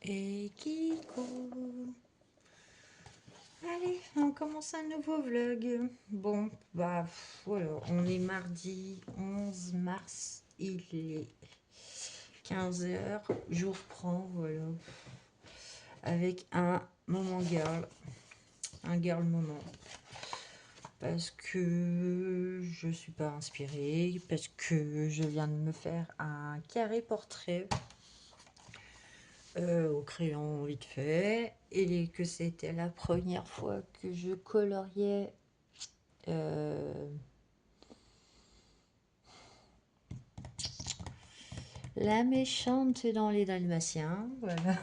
Et Kiko. Allez, on commence un nouveau vlog. Bon, bah voilà, on est mardi 11 mars, il est 15 h, je reprends, voilà, avec un moment girl, un girl moment. Parce que je suis pas inspirée, parce que je viens de me faire un carré portrait au crayon vite fait, et que c'était la première fois que je coloriais la méchante dans les Dalmatiens, voilà.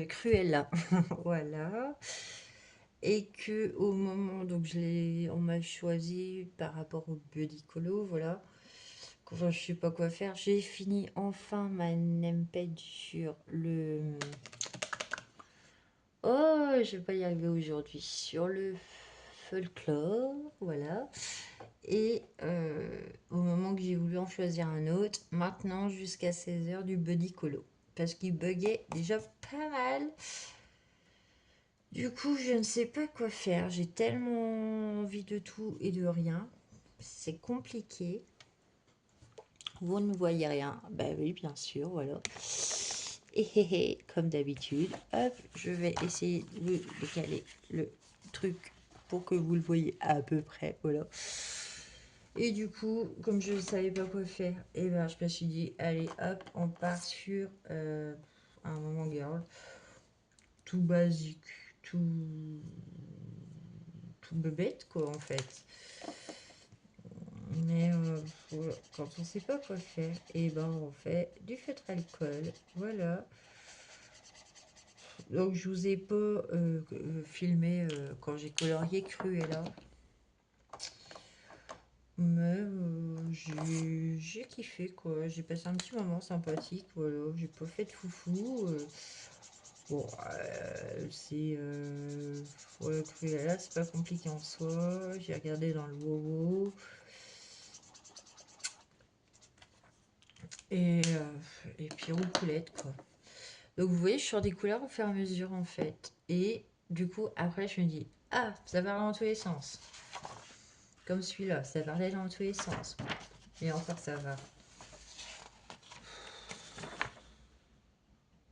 Cruella, voilà. Et que au moment, donc on m'a choisi par rapport au buddy colo, voilà. Quand je sais pas quoi faire, j'ai fini enfin ma nemped sur le... Oh, je vais pas y arriver aujourd'hui. Sur le folklore, voilà. Et au moment que j'ai voulu en choisir un autre, maintenant jusqu'à 16 h du buddy colo. Parce qu'il buguait déjà pas mal. Du coup, je ne sais pas quoi faire. J'ai tellement envie de tout et de rien. C'est compliqué. Vous ne voyez rien. Bah oui, bien sûr, voilà. Et comme d'habitude, hop, je vais essayer de décaler le truc pour que vous le voyez à peu près, voilà. Et du coup, comme je ne savais pas quoi faire, et ben je me suis dit, allez, hop, on part sur un moment girl, tout basique, tout bébête, quoi, en fait. Mais voilà, quand on sait pas quoi faire, et ben on fait du feutre alcool, voilà. Donc je vous ai pas filmé quand j'ai colorié Cruella, mais j'ai kiffé, quoi. J'ai passé un petit moment sympathique, voilà. J'ai pas fait de foufou. Bon, c'est voilà, Cruella, c'est pas compliqué en soi. J'ai regardé dans le WoW. Et puis roucoulette, quoi. Donc vous voyez, je sors des couleurs au fur et à mesure, en fait. Et du coup, après, je me dis, ah, ça va dans tous les sens. Comme celui-là, ça parlait dans tous les sens. Et encore, ça va.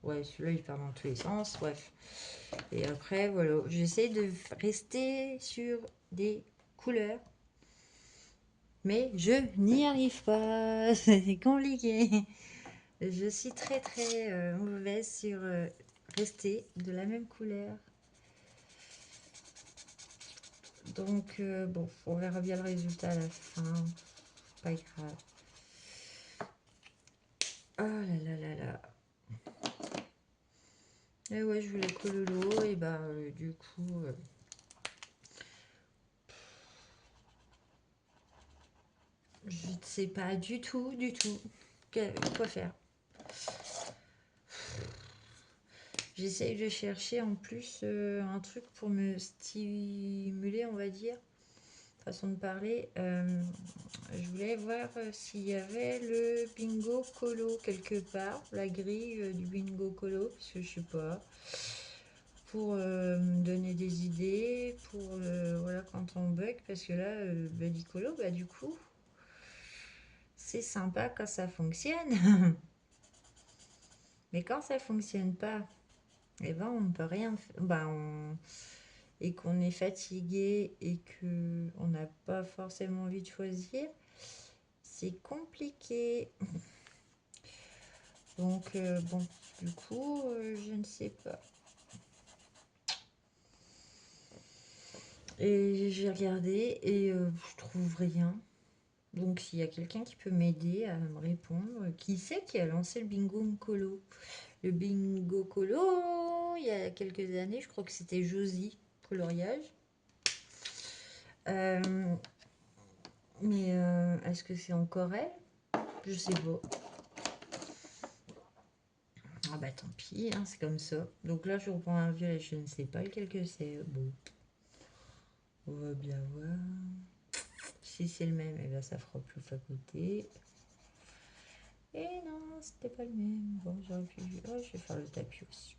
Ouais, celui-là, il part dans tous les sens, bref. Et après, voilà, j'essaie de rester sur des couleurs. Mais je n'y arrive pas. C'est compliqué. Je suis très très mauvaise sur rester de la même couleur. Donc, bon, on verra bien le résultat à la fin. Pas grave. Oh là là là là. Et ouais, je voulais cololo. Et bah, du coup, je ne sais pas du tout quoi faire. J'essaye de chercher en plus un truc pour me stimuler, on va dire. Façon de parler. Je voulais voir s'il y avait le bingo colo quelque part, la grille du bingo colo, parce que je sais pas. Pour me donner des idées, pour voilà, quand on bug, parce que là, buddy colo, bah du coup, c'est sympa quand ça fonctionne. Mais quand ça fonctionne pas, et ben on ne peut rien faire. Bah, et qu'on est fatigué et que on n'a pas forcément envie de choisir, c'est compliqué. Donc bon, du coup, je ne sais pas. Et j'ai regardé et je trouve rien. Donc s'il y a quelqu'un qui peut m'aider à me répondre, qui sait qui a lancé le bingo colo? Le bingo colo, il y a quelques années, je crois que c'était Josie Coloriage. Euh, mais est-ce que c'est encore elle? Je sais pas. Ah bah tant pis, hein, c'est comme ça. Donc là, je reprends un violet, je ne sais pas lequel que c'est. Bon, on va bien voir. Si c'est le même, et ben ça fera plus à côté. Et non, c'était pas le même. Bon, j'aurais pu... Oh, je vais faire le tapis aussi.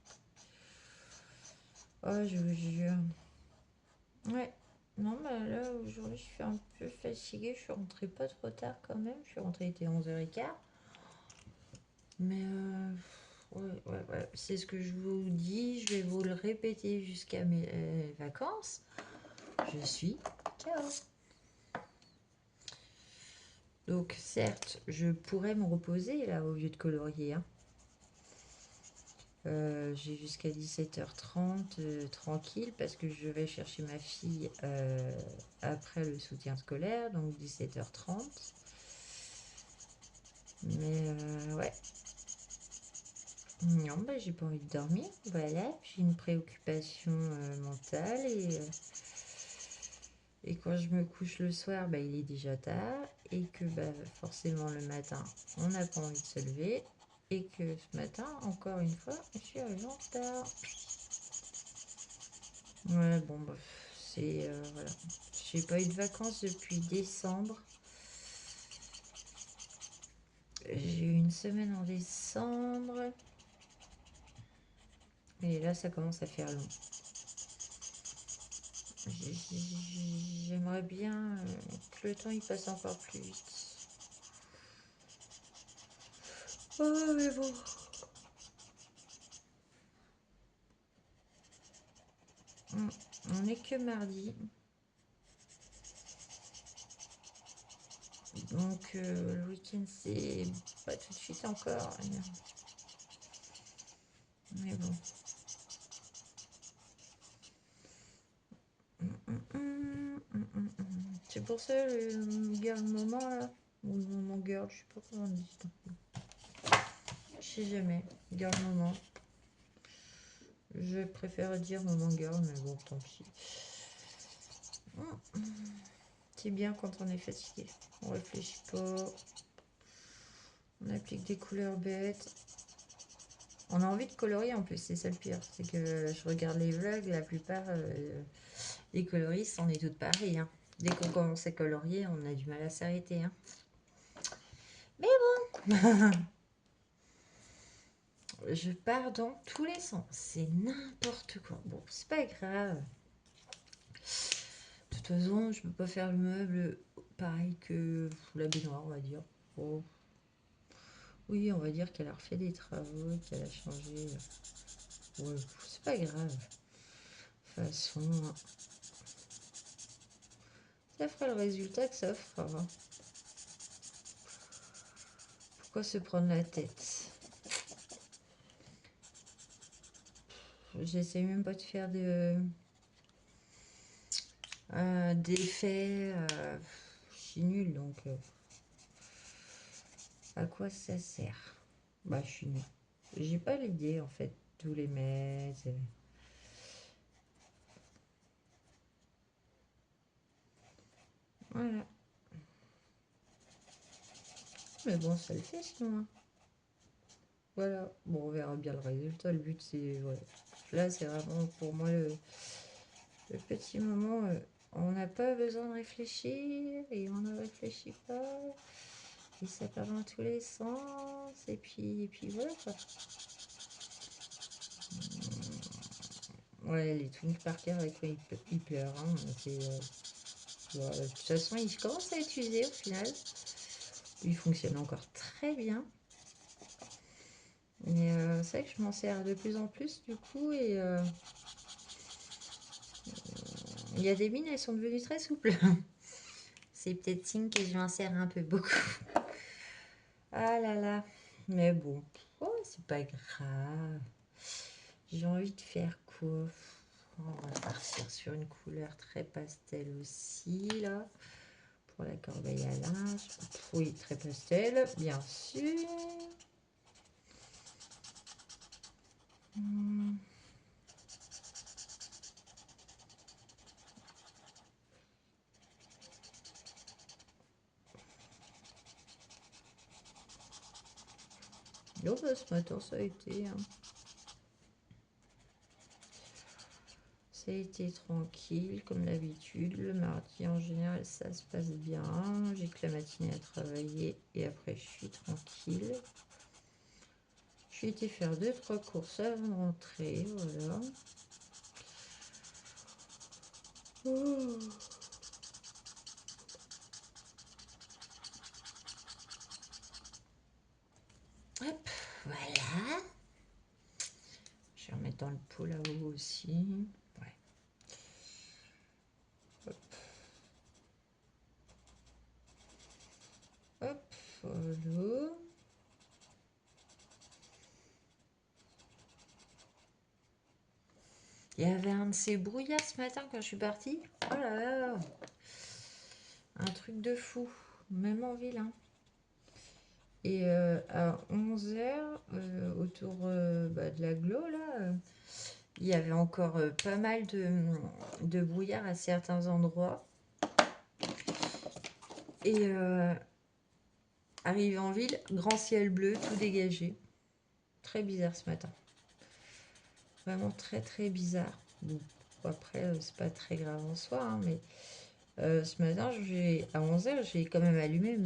Oh, je vous jure. Ouais. Non, bah là, aujourd'hui, je suis un peu fatiguée. Je suis rentrée pas trop tard quand même. Je suis rentrée, il était 11h15. Mais ouais. C'est ce que je vous dis. Je vais vous le répéter jusqu'à mes vacances. Je suis KO. Donc, certes, je pourrais me reposer là au lieu de colorier. Hein. J'ai jusqu'à 17h30 tranquille parce que je vais chercher ma fille après le soutien scolaire, donc 17h30. Mais ouais. Non, bah, j'ai pas envie de dormir. Voilà, j'ai une préoccupation mentale et quand je me couche le soir, bah, il est déjà tard et que bah, forcément le matin, on n'a pas envie de se lever et que ce matin, encore une fois, je suis arrivée en retard. Ouais, bon, bah, c'est... voilà. J'ai pas eu de vacances depuis décembre. J'ai eu une semaine en décembre. Et là, ça commence à faire long. J'aimerais bien que le temps il passe encore plus vite. Oh, mais bon. On n'est que mardi. Donc, le week-end, c'est pas tout de suite encore. Mais bon. C'est pour ça le girl moment là. Ou mon girl, je sais pas comment on dit. Je sais jamais. Girl moment. Je préfère dire moment girl, mais bon, tant pis. C'est bien quand on est fatigué. On réfléchit pas. On applique des couleurs bêtes. On a envie de colorier en plus, c'est ça le pire. C'est que je regarde les vlogs, la plupart des coloristes, on est toutes pareilles. Hein. Dès qu'on commence à colorier, on a du mal à s'arrêter. Hein. Mais bon, je pars dans tous les sens. C'est n'importe quoi. Bon, c'est pas grave. De toute façon, je peux pas faire le meuble pareil que la baignoire, on va dire. Oh. Oui, on va dire qu'elle a refait des travaux, qu'elle a changé. Ouais, c'est pas grave. De toute façon, ça fera le résultat que ça fera. Hein. Pourquoi se prendre la tête? J'essaie même pas de faire d'effets. Je suis nulle, donc à quoi ça sert? Bah, je suis nulle. J'ai pas l'idée, en fait, d'où les mettre. Voilà. Mais bon, ça le fait sinon. Hein. Voilà. Bon, on verra bien le résultat. Le but, c'est... Ouais. Là, c'est vraiment pour moi le petit moment. On n'a pas besoin de réfléchir et on ne réfléchit pas. Et ça part dans tous les sens. Et puis voilà quoi. Ouais, les Twink Parker avec quoi il pleure. Hein, voilà. De toute façon, il commence à être usé au final. Il fonctionne encore très bien. Mais c'est vrai que je m'en sers de plus en plus du coup. Et il y a des mines, elles sont devenues très souples. C'est peut-être signe que je m'en sers un peu beaucoup. Ah là là. Mais bon, oh, c'est pas grave. J'ai envie de faire quoi? On va partir sur une couleur très pastel aussi, là. Pour la corbeille à linge. Oui, très pastel, bien sûr. Oh, bah, ce matin, ça a été... Hein. Ça a été tranquille, comme d'habitude. Le mardi, en général, ça se passe bien. J'ai que la matinée à travailler et après, je suis tranquille. J'ai été faire 2-3 courses avant de rentrer, voilà. Oh. Hop, voilà. Je vais remettre dans le pot là-haut aussi. Ouais. Hop. Hop, voilà. Il y avait un de ces brouillards ce matin quand je suis partie. Oh là là. Un truc de fou. Même en ville, hein. Et à 11h, autour de l'agglo, là, il y avait encore pas mal de brouillard à certains endroits. Et arrivé en ville, grand ciel bleu, tout dégagé. Très bizarre ce matin. Vraiment très très bizarre. Bon, après, c'est pas très grave en soi, hein, mais ce matin, à 11h, j'ai quand même allumé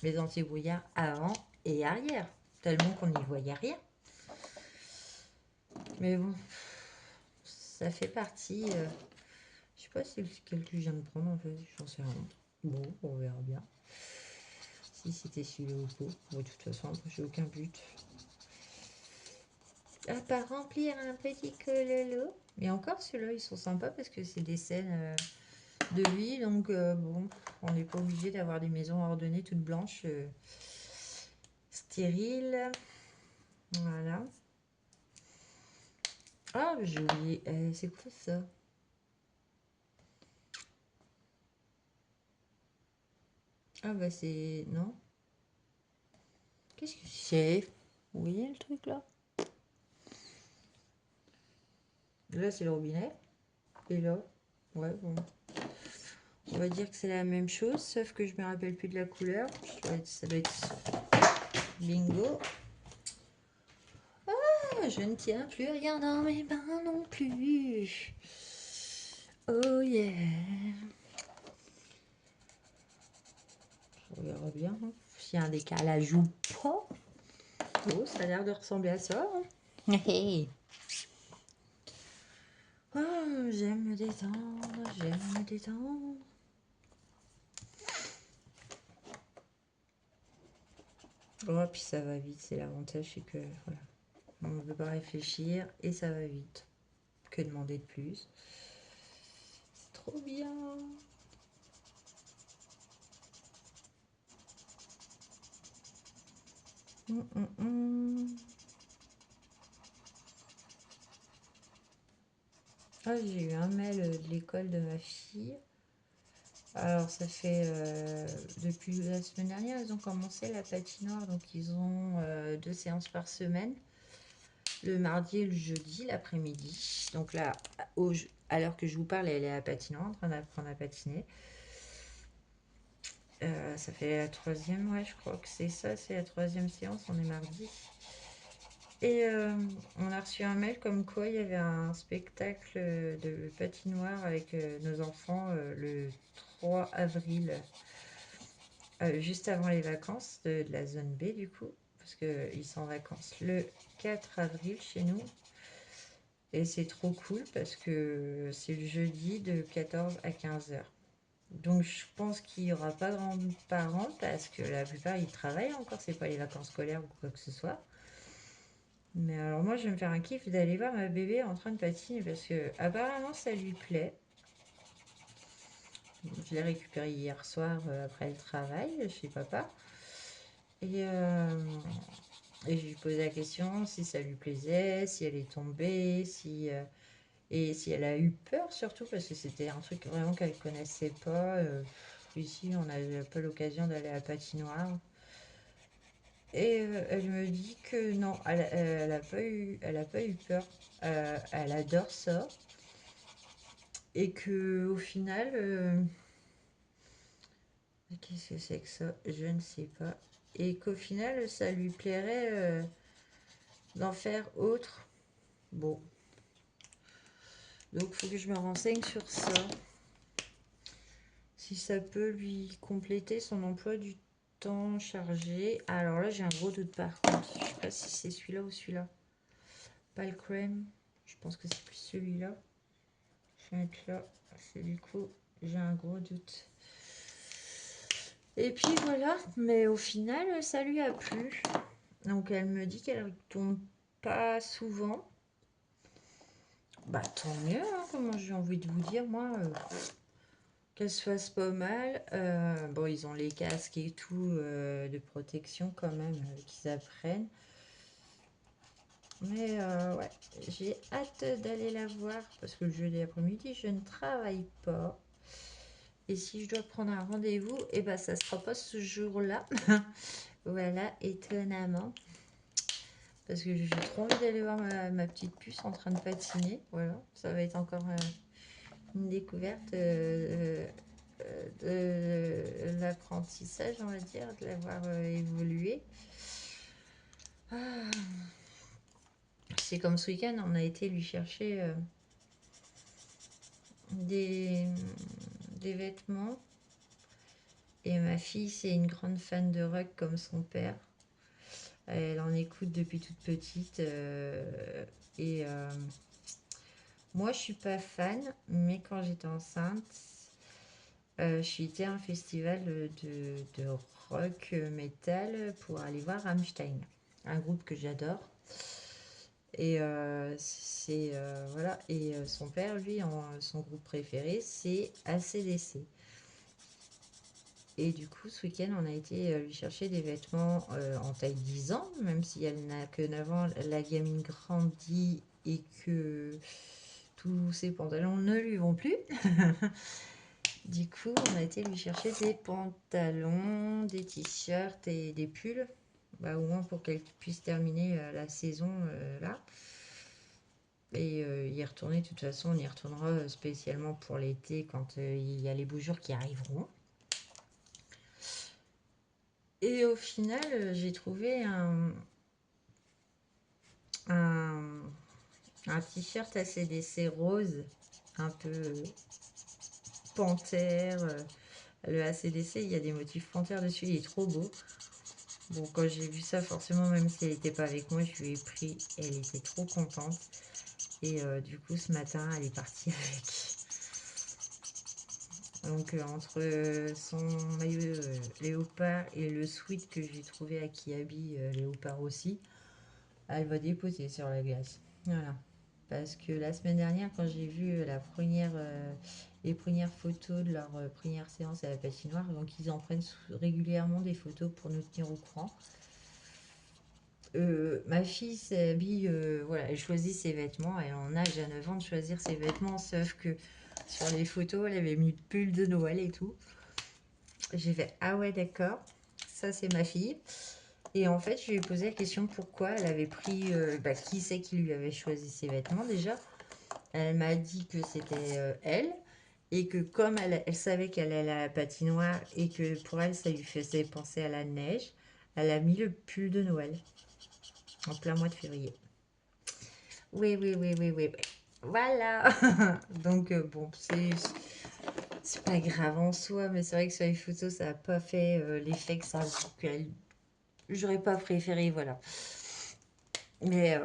mes anti-brouillards avant et arrière. Tellement qu'on n'y voyait rien. Mais bon, ça fait partie. Je sais pas si c'est lequel que je viens de prendre en fait, j'en sais rien. Bon, on verra bien. Si c'était celui-là ou pas. Bon, de toute façon, j'ai aucun but. À part remplir un petit cololo. Mais encore, ceux-là, ils sont sympas parce que c'est des scènes de vie. Donc, bon, on n'est pas obligé d'avoir des maisons ordonnées toutes blanches, stériles. Voilà. Ah, j'ai oublié. C'est quoi ça? Ah, bah, c'est. Non. Qu'est-ce que c'est? Vous voyez le truc là? Là, c'est le robinet. Et là, ouais, bon. On va dire que c'est la même chose, sauf que je me rappelle plus de la couleur. Ça doit être bingo. Ah, je ne tiens plus rien dans mes mains non plus. Oh yeah. On verra bien hein, s'il y a un décalage ou pas. Oh, ça a l'air de ressembler à ça. Hein. Oh, j'aime me détendre, j'aime me détendre. Oh, puis ça va vite, c'est l'avantage, c'est que voilà, on ne peut pas réfléchir et ça va vite. Que demander de plus? C'est trop bien. Ah, j'ai eu un mail de l'école de ma fille. Alors, ça fait depuis la semaine dernière, ils ont commencé la patinoire. Donc, ils ont 2 séances par semaine, le mardi et le jeudi, l'après-midi. Donc là, à l'heure que je vous parle, elle est à la patinoire en train d'apprendre à patiner. Ça fait la troisième, ouais, je crois que c'est ça, c'est la troisième séance, on est mardi. Et on a reçu un mail comme quoi il y avait un spectacle de patinoire avec nos enfants le 3 avril, juste avant les vacances de la zone B du coup, parce qu'ils sont en vacances le 4 avril chez nous. Et c'est trop cool parce que c'est le jeudi de 14 à 15 heures. Donc je pense qu'il n'y aura pas de grands-parents parce que la plupart ils travaillent encore, c'est pas les vacances scolaires ou quoi que ce soit. Mais alors moi je vais me faire un kiff d'aller voir ma bébé en train de patiner parce que apparemment ça lui plaît. Je l'ai récupéré hier soir après le travail chez papa. Et, et je lui posé la question si ça lui plaisait, si elle est tombée, et si elle a eu peur surtout parce que c'était un truc vraiment qu'elle connaissait pas. Ici on n'a pas l'occasion d'aller à la patinoire. Et elle me dit que non, elle a pas eu peur. Elle adore ça. Et que au final, qu'est-ce que c'est que ça? Je ne sais pas. Et qu'au final, ça lui plairait d'en faire autre. Bon, Donc, il faut que je me renseigne sur ça. Si ça peut lui compléter son emploi du temps chargé. Alors là, j'ai un gros doute par contre. Je sais pas si c'est celui-là ou celui-là. Pas le crème. Je pense que c'est plus celui-là. Je vais mettre là. C'est du coup, j'ai un gros doute. Et puis voilà. Mais au final, ça lui a plu. Donc elle me dit qu'elle ne tombe pas souvent. Bah tant mieux, hein, comment j'ai envie de vous dire, moi, qu'elle se fasse pas mal. Bon, ils ont les casques et tout de protection quand même qu'ils apprennent. Mais ouais, j'ai hâte d'aller la voir parce que le jeudi après-midi, je ne travaille pas. Et si je dois prendre un rendez-vous, et ben ça sera pas ce jour-là. Voilà, étonnamment. Parce que j'ai trop envie d'aller voir ma petite puce en train de patiner. Voilà, ça va être encore une découverte de l'apprentissage, on va dire, de l'avoir évolué. Ah. C'est comme ce week-end, on a été lui chercher des, des vêtements. Et ma fille, c'est une grande fan de rock comme son père. Elle en écoute depuis toute petite. Et moi, je suis pas fan, mais quand j'étais enceinte, je suis été à un festival de rock metal pour aller voir Rammstein, un groupe que j'adore. Et c'est voilà. Et son père, lui, son groupe préféré, c'est AC/DC. Et du coup, ce week-end, on a été lui chercher des vêtements en taille 10 ans, même si elle n'a que 9 ans, la gamine grandit et que tous ses pantalons ne lui vont plus. Du coup, on a été lui chercher des pantalons, des t-shirts et des pulls, bah, au moins pour qu'elle puisse terminer la saison là. Et y retourner, de toute façon, on y retournera spécialement pour l'été quand il y a les beaux jours qui arriveront. Et au final, j'ai trouvé un, un t-shirt AC/DC rose, un peu panthère. Le AC/DC, il y a des motifs panthère dessus, il est trop beau. Bon, quand j'ai vu ça, forcément, même si elle n'était pas avec moi, je lui ai pris. Elle était trop contente. Et du coup, ce matin, elle est partie avec. Donc, entre son maillot léopard et le sweat que j'ai trouvé à Kiabi, léopard aussi, elle va déposer sur la glace. Voilà. Parce que la semaine dernière, quand j'ai vu les premières photos de leur première séance à la patinoire, donc ils en prennent régulièrement des photos pour nous tenir au courant. Ma fille s'habille, voilà, elle choisit ses vêtements, elle en âge à 9 ans de choisir ses vêtements, sauf que sur les photos, elle avait mis le pull de Noël et tout. J'ai fait, ah ouais, d'accord, ça c'est ma fille. Et en fait, je lui ai posé la question pourquoi elle avait pris, qui c'est qui lui avait choisi ses vêtements déjà. Elle m'a dit que c'était elle, et que comme elle savait qu'elle allait à la patinoire et que pour elle ça lui faisait penser à la neige, elle a mis le pull de Noël en plein mois de février. Oui, oui, oui, oui, oui, oui. Voilà. Donc bon, c'est pas grave en soi, mais c'est vrai que sur les photos ça n'a pas fait l'effet que j'aurais pas préféré, voilà. Mais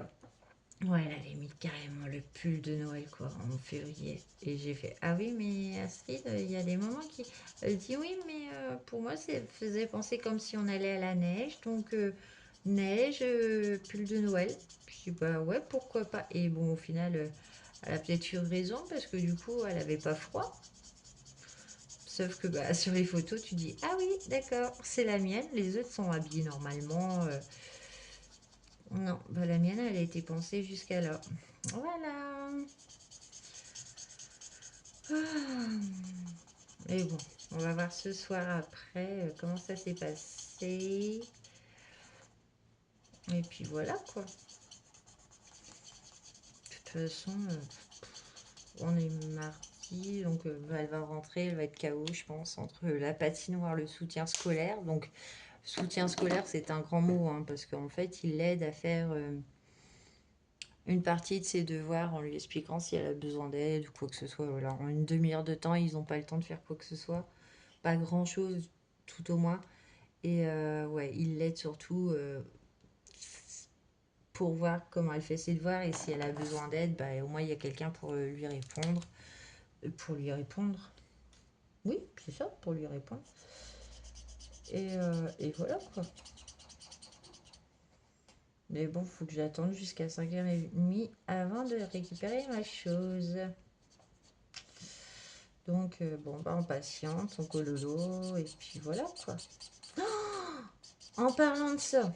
ouais, elle avait mis carrément le pull de Noël, quoi, en février. Et j'ai fait, ah oui, mais Astrid, il y a des moments qui... Elle dit, oui, mais pour moi, ça faisait penser comme si on allait à la neige. Donc, neige, pull de Noël. Puis, je dis, bah ouais, pourquoi pas. Et bon, au final, elle a peut-être eu raison, parce que du coup, elle avait pas froid. Sauf que bah, sur les photos, tu dis, ah oui, d'accord, c'est la mienne. Les autres sont habillés normalement. Non, bah, la mienne, elle a été pensée jusqu'à là. Voilà. Mais bon, on va voir ce soir après comment ça s'est passé. Et puis voilà quoi. De toute façon, on est mardi, donc elle va rentrer, elle va être KO, je pense, entre la patinoire, le soutien scolaire. Donc, soutien scolaire, c'est un grand mot, hein, parce qu'en fait, il l'aide à faire une partie de ses devoirs en lui expliquant si elle a besoin d'aide ou quoi que ce soit. Voilà. En une demi-heure de temps, ils n'ont pas le temps de faire quoi que ce soit. Pas grand-chose, tout au moins. Et ouais, il l'aide surtout pour voir comment elle fait ses devoirs et si elle a besoin d'aide, bah, au moins il y a quelqu'un pour lui répondre. Pour lui répondre. Oui, c'est ça, pour lui répondre. Et voilà quoi. Mais bon, faut que j'attende jusqu'à 5h30 avant de récupérer ma chose. Donc, bon, bah, on patiente, on cololo, et puis voilà quoi. En parlant de ça,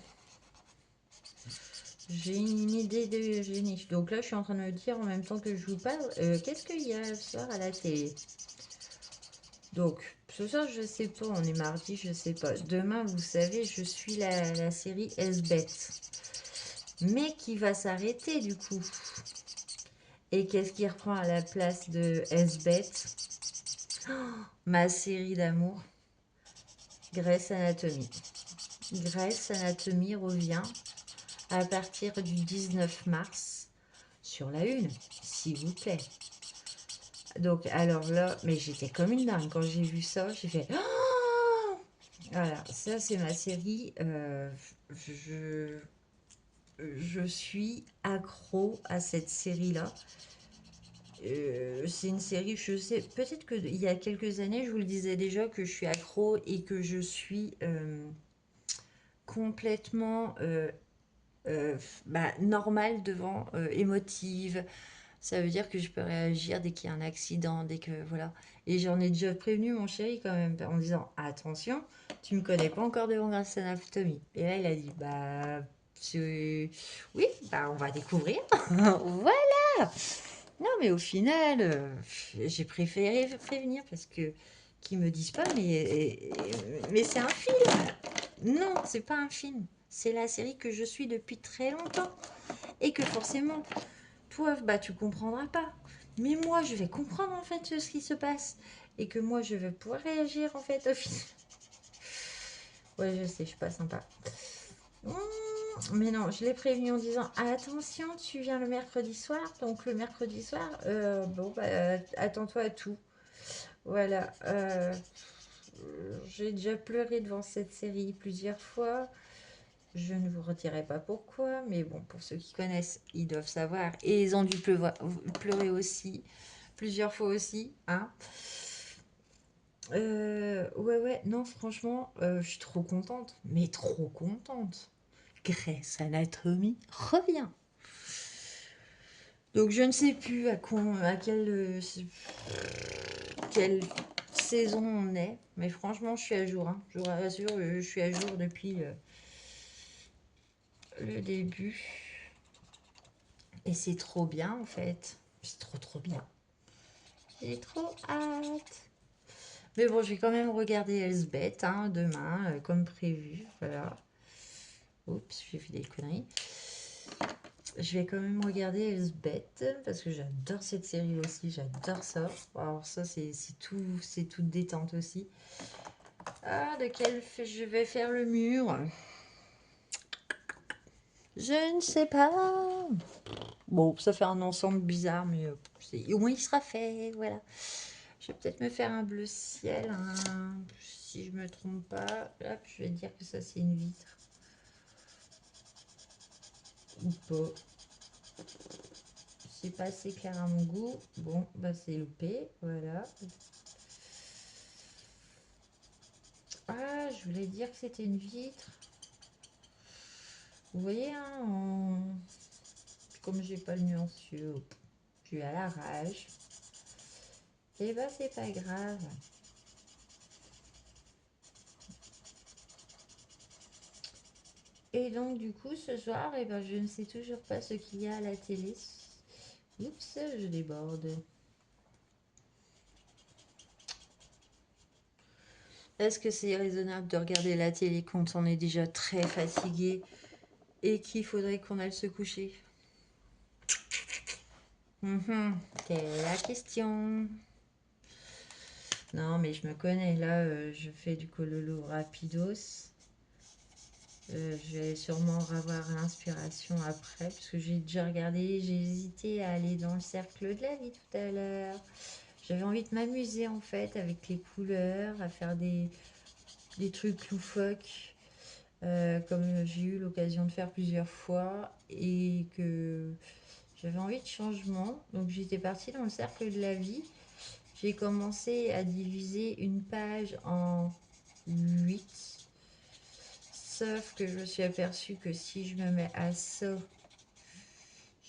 j'ai une idée de génie. Donc là, je suis en train de me dire en même temps que je vous parle, qu'est-ce qu'il y a ce soir à la télé? Donc, ce soir, je sais pas, on est mardi, je sais pas. Demain, vous savez, je suis la série S-Bet. Mais qui va s'arrêter du coup. Et qu'est-ce qui reprend à la place de S-Bet? Ma série d'amour, Grey's Anatomy. Grey's Anatomy revient à partir du 19 mars sur la une, s'il vous plaît. Donc, alors là, mais j'étais comme une dingue quand j'ai vu ça. J'ai fait. Oh, voilà, ça c'est ma série. Je, je suis accro à cette série-là. C'est une série, je sais, peut-être qu'il y a quelques années, je vous le disais déjà, que je suis accro et que je suis complètement normale devant, émotive. Ça veut dire que je peux réagir dès qu'il y a un accident, dès que voilà. Et j'en ai déjà prévenu mon chéri quand même en disant attention, tu me connais pas encore devant Grey's Anatomy. Et là il a dit bah oui, bah on va découvrir. Voilà. Non mais au final, j'ai préféré prévenir parce que qu'ils me disent pas mais c'est un film. Non, c'est pas un film. C'est la série que je suis depuis très longtemps et que forcément toi, bah, tu comprendras pas. Mais moi, je vais comprendre en fait ce qui se passe. Et que moi, je vais pouvoir réagir en fait au final. Ouais, je sais, je suis pas sympa. Mais non, je l'ai prévenu en disant attention, tu viens le mercredi soir. Donc le mercredi soir, bon, bah, attends-toi à tout. Voilà. J'ai déjà pleuré devant cette série plusieurs fois. Je ne vous redirai pas pourquoi, mais bon, pour ceux qui connaissent, ils doivent savoir. Et ils ont dû pleurer aussi, plusieurs fois aussi, hein. Ouais, non, franchement, je suis trop contente, mais trop contente. Grey's Anatomy revient. Donc je ne sais plus à quelle saison on est, mais franchement, je suis à jour, hein. Je vous rassure, je suis à jour depuis le début. Et c'est trop bien en fait. C'est trop bien. J'ai trop hâte. Mais bon, je vais quand même regarder Elsbeth hein, demain, comme prévu. Voilà. Oups, j'ai fait des conneries. Je vais quand même regarder Elsbeth parce que j'adore cette série aussi. J'adore ça. Alors ça, c'est toute détente aussi. Ah, de quel je vais faire le mur? Je ne sais pas. Bon, ça fait un ensemble bizarre, mais au moins il sera fait. Voilà. Je vais peut-être me faire un bleu ciel, hein, si je me trompe pas. Hop, je vais dire que ça c'est une vitre. Ou pas. C'est pas assez clair à mon goût. Bon, bah c'est loupé. Voilà. Ah, je voulais dire que c'était une vitre. Vous voyez, hein, comme j'ai pas le nuancieux, je suis à la rage. Et bah c'est pas grave. Et donc du coup ce soir, eh ben, je ne sais toujours pas ce qu'il y a à la télé. Oups, je déborde. Est-ce que c'est raisonnable de regarder la télé quand on est déjà très fatigué et qu'il faudrait qu'on aille se coucher? C'est la question. Non, mais je me connais. Là, je fais du cololo rapidos. Je vais sûrement avoir l'inspiration après, parce que j'ai déjà regardé, j'ai hésité à aller dans le cercle de la vie tout à l'heure. J'avais envie de m'amuser en fait avec les couleurs, à faire des trucs loufoques, comme j'ai eu l'occasion de faire plusieurs fois, et que j'avais envie de changement. Donc j'étais partie dans le cercle de la vie. J'ai commencé à diviser une page en 8. Sauf que je me suis aperçue que si je me mets à ça,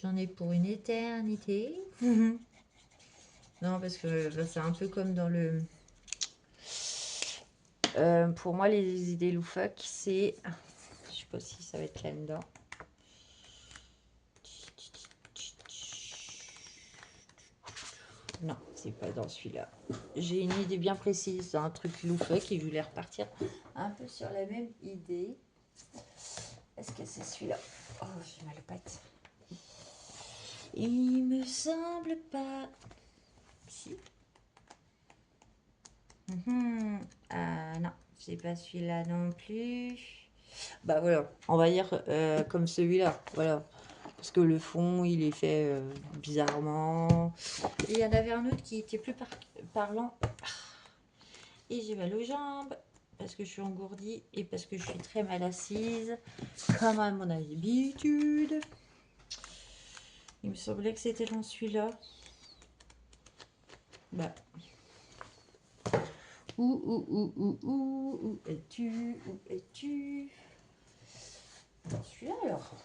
j'en ai pour une éternité. Non, parce que bah, c'est un peu comme dans le... pour moi, les idées loufoques, c'est... Je sais pas si ça va être là-dedans. Non, c'est pas dans celui-là. J'ai une idée bien précise d'un truc loufoque et je voulais repartir un peu sur la même idée. Est-ce que c'est celui-là? Oh, j'ai mal aux pattes. Il me semble pas. Si. Non, c'est pas celui-là non plus. Bah voilà, on va dire comme celui-là. Voilà. Parce que le fond, il est fait bizarrement. Et il y en avait un autre qui était plus parlant. Et j'ai mal aux jambes. Parce que je suis engourdie et parce que je suis très mal assise. Comme à mon habitude. Il me semblait que c'était dans celui-là. Bah. Où es-tu? Où es-tu? Celui-là alors.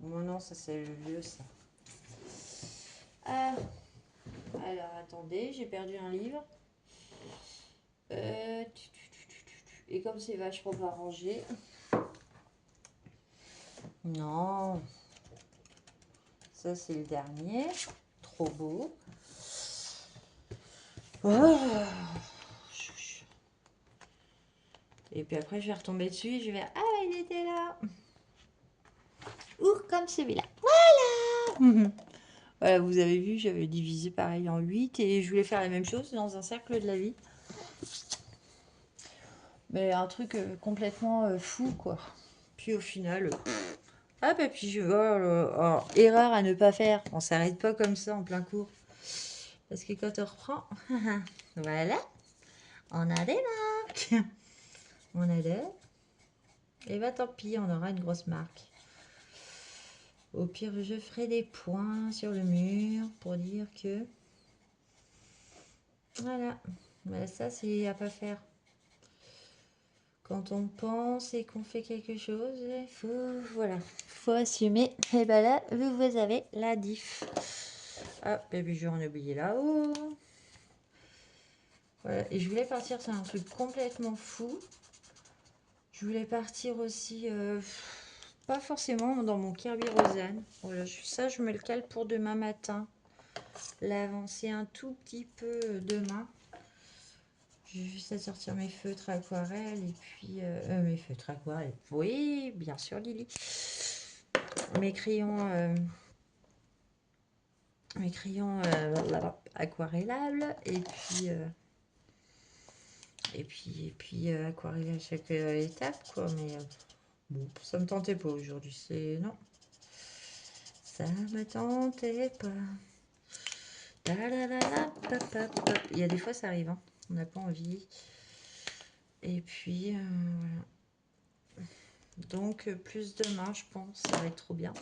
Oh non, ça c'est le vieux ça. Ah. Alors attendez, j'ai perdu un livre. Et comme c'est vachement pas rangé. Non. Ça c'est le dernier. Trop beau. Oh. Et puis après je vais retomber dessus et je vais... Ah, il était là. Ou comme celui-là. Voilà. Voilà, vous avez vu, j'avais divisé pareil en 8 et je voulais faire la même chose dans un cercle de la vie. Mais un truc complètement fou, quoi. Puis au final, ah bah puis je... erreur à ne pas faire. On s'arrête pas comme ça en plein cours. Parce que quand on reprend, voilà, on a des marques. On a des... Et bah tant pis, on aura une grosse marque. Au pire, je ferai des points sur le mur pour dire que... Voilà. Mais ça, c'est à pas faire. Quand on pense et qu'on fait quelque chose, il faut, voilà, faut assumer. Et ben là, vous avez la diff. Ah, et puis j'en ai oublié là-haut. Voilà, et je voulais partir, c'est un truc complètement fou. Je voulais partir aussi, pas forcément dans mon Kirby Rosanne. Voilà, ça, je me le cale pour demain matin. L'avancer un tout petit peu demain. J'ai juste à sortir mes feutres aquarelles et puis... mes feutres aquarelles. Oui, bien sûr, Lily. Mes crayons... aquarellables. Et puis aquareller à chaque étape, quoi. Mais bon, ça me tentait pas aujourd'hui. C'est... Non. Ça me tentait pas. Il y a des fois, ça arrive. Hein. On n'a pas envie. Et puis, voilà. Donc, plus demain, je pense. Ça va être trop bien.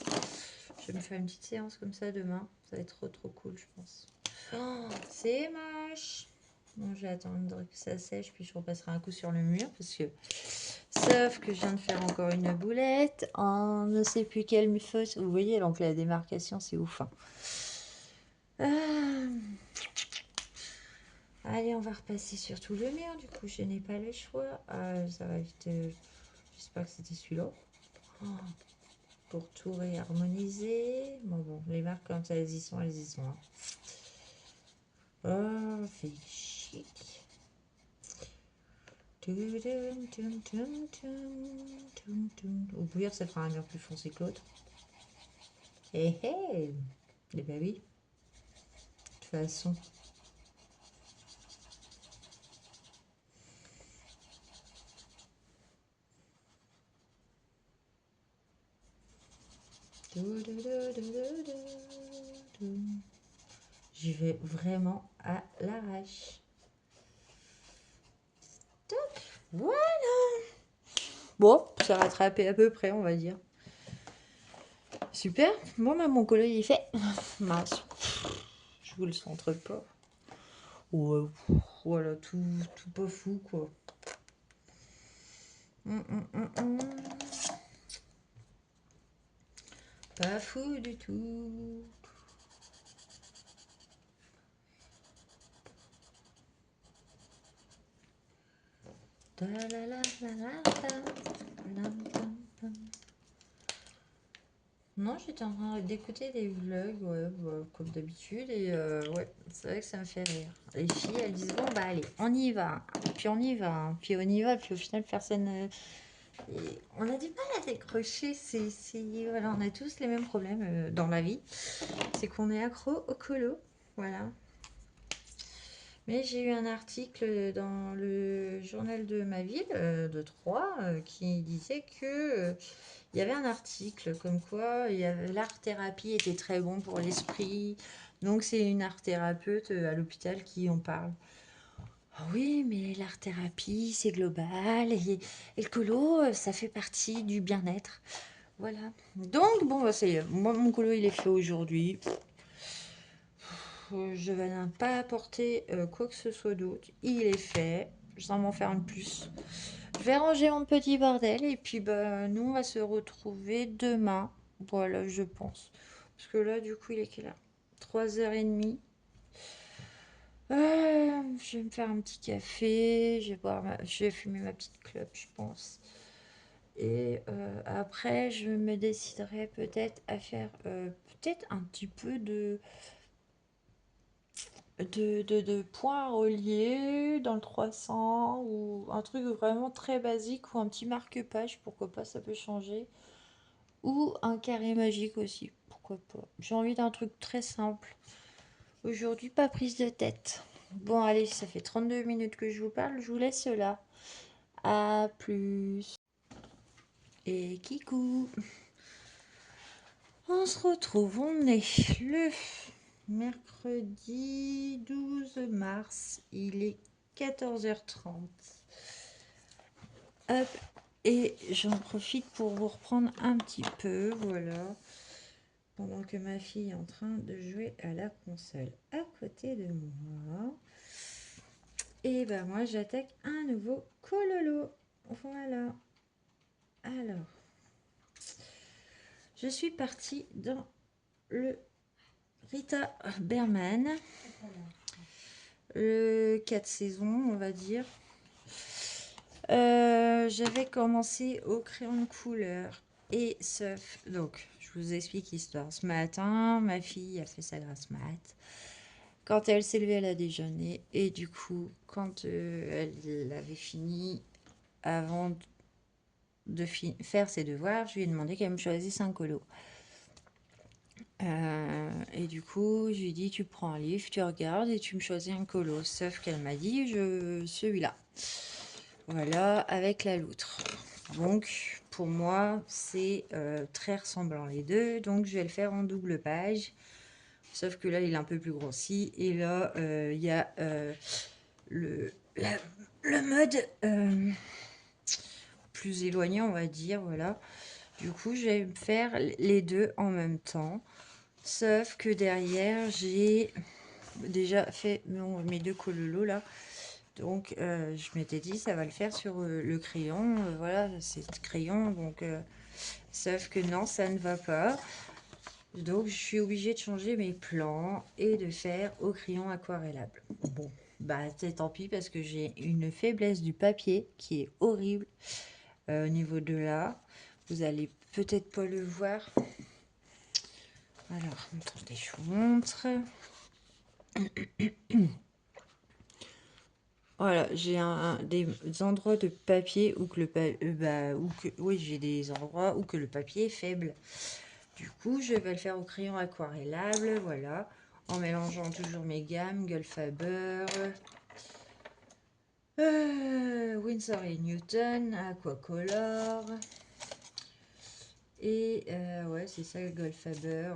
Je vais me faire une petite séance comme ça demain. Ça va être trop, trop cool, je pense. Oh, c'est moche. Bon, je vais attendre que ça sèche, puis je repasserai un coup sur le mur. Parce que, sauf que je viens de faire encore une boulette en ne sais plus quelle feuille. Vous voyez, donc la démarcation, c'est ouf. Hein. Ah. Allez, on va repasser sur tout le mur. Du coup, je n'ai pas le choix. Ah, ça va vite. J'espère que c'était celui-là. Oh, pour tout réharmoniser. Bon, les marques, quand elles y sont, elles y sont. Hein. Oh, c'est chic. Au pire, ça fera un mur plus foncé que l'autre. Hé hé. Eh ben oui. De toute façon. J'y vais vraiment à l'arrache. Top. Voilà. Bon, c'est rattrapé à peu près, on va dire. Super. Bon, bah, mon colo, il est fait. Mince. Je vous le centre pas. Ouais, voilà, tout pas fou, quoi. Pas fou du tout. Non, j'étais en train d'écouter des vlogs, ouais, bah, comme d'habitude, et ouais, c'est vrai que ça me fait rire. Les filles, elles disent, bon, bah allez, on y va, puis on y va, puis on y va, puis au final, personne... et on a du mal à décrocher, voilà, on a tous les mêmes problèmes dans la vie, c'est qu'on est accro au colo, voilà. Mais j'ai eu un article dans le journal de ma ville, de Troyes, qui disait que il y avait un article comme quoi l'art-thérapie était très bon pour l'esprit. Donc c'est une art-thérapeute à l'hôpital qui en parle. Ah oui, mais l'art-thérapie, c'est global et le colo, ça fait partie du bien-être. Voilà. Donc bon, bah, moi mon colo il est fait aujourd'hui. Je vais pas apporter quoi que ce soit d'autre. Il est fait. Sans m'en faire un de plus. Je vais ranger mon petit bordel et puis bah, nous on va se retrouver demain. Voilà, je pense. Parce que là, du coup, il est quelle heure? 3h30. Je vais me faire un petit café. Je vais fumer ma petite clope, je pense. Et après, je me déciderai peut-être à faire peut-être un petit peu de points reliés dans le 300 ou un truc vraiment très basique ou un petit marque-page, pourquoi pas, ça peut changer. Ou un carré magique aussi, pourquoi pas. J'ai envie d'un truc très simple. Aujourd'hui, pas prise de tête. Bon, allez, ça fait 32 minutes que je vous parle, je vous laisse là. À plus. Et kikou. On se retrouve, on est le mercredi 12 mars. Il est 14h30. Hop, et j'en profite pour vous reprendre un petit peu, voilà. Pendant que ma fille est en train de jouer à la console à côté de moi. Et ben moi j'attaque un nouveau cololo. Voilà. Alors, je suis partie dans le Rita Berman. Le 4 saisons, on va dire. J'avais commencé au crayon de couleur et sauf. Donc, je vous explique l'histoire. Ce matin, ma fille a fait sa grasse mat. Quand elle s'est levée, elle a déjeuné. Et du coup, quand elle avait fini, avant de faire ses devoirs, je lui ai demandé qu'elle me choisisse un colo. Et du coup, je lui ai dit, tu prends un livre, tu regardes et tu me choisis un colo. Sauf qu'elle m'a dit, celui-là. Voilà, avec la loutre. Donc, pour moi, c'est très ressemblant les deux. Donc, je vais le faire en double page. Sauf que là, il est un peu plus grossi. Et là, il y a le mode plus éloigné, on va dire. Voilà. Du coup, je vais faire les deux en même temps. Sauf que derrière, j'ai déjà fait mes deux cololos là. Donc, je m'étais dit, ça va le faire sur le crayon. Voilà, c'est crayon. Donc, sauf que non, ça ne va pas. Donc, je suis obligée de changer mes plans et de faire au crayon aquarellable. Bon, bah, c'est tant pis parce que j'ai une faiblesse du papier qui est horrible au niveau de là. Vous allez peut-être pas le voir. Alors, attendez, je vous montre. Voilà, j'ai des endroits de papier où que oui, j'ai des endroits où que le papier est faible. Du coup, je vais le faire au crayon aquarellable, voilà, en mélangeant toujours mes gammes, Goldfaber, Winsor & Newton, Aquacolor. Et ouais, c'est ça le Goldfaber.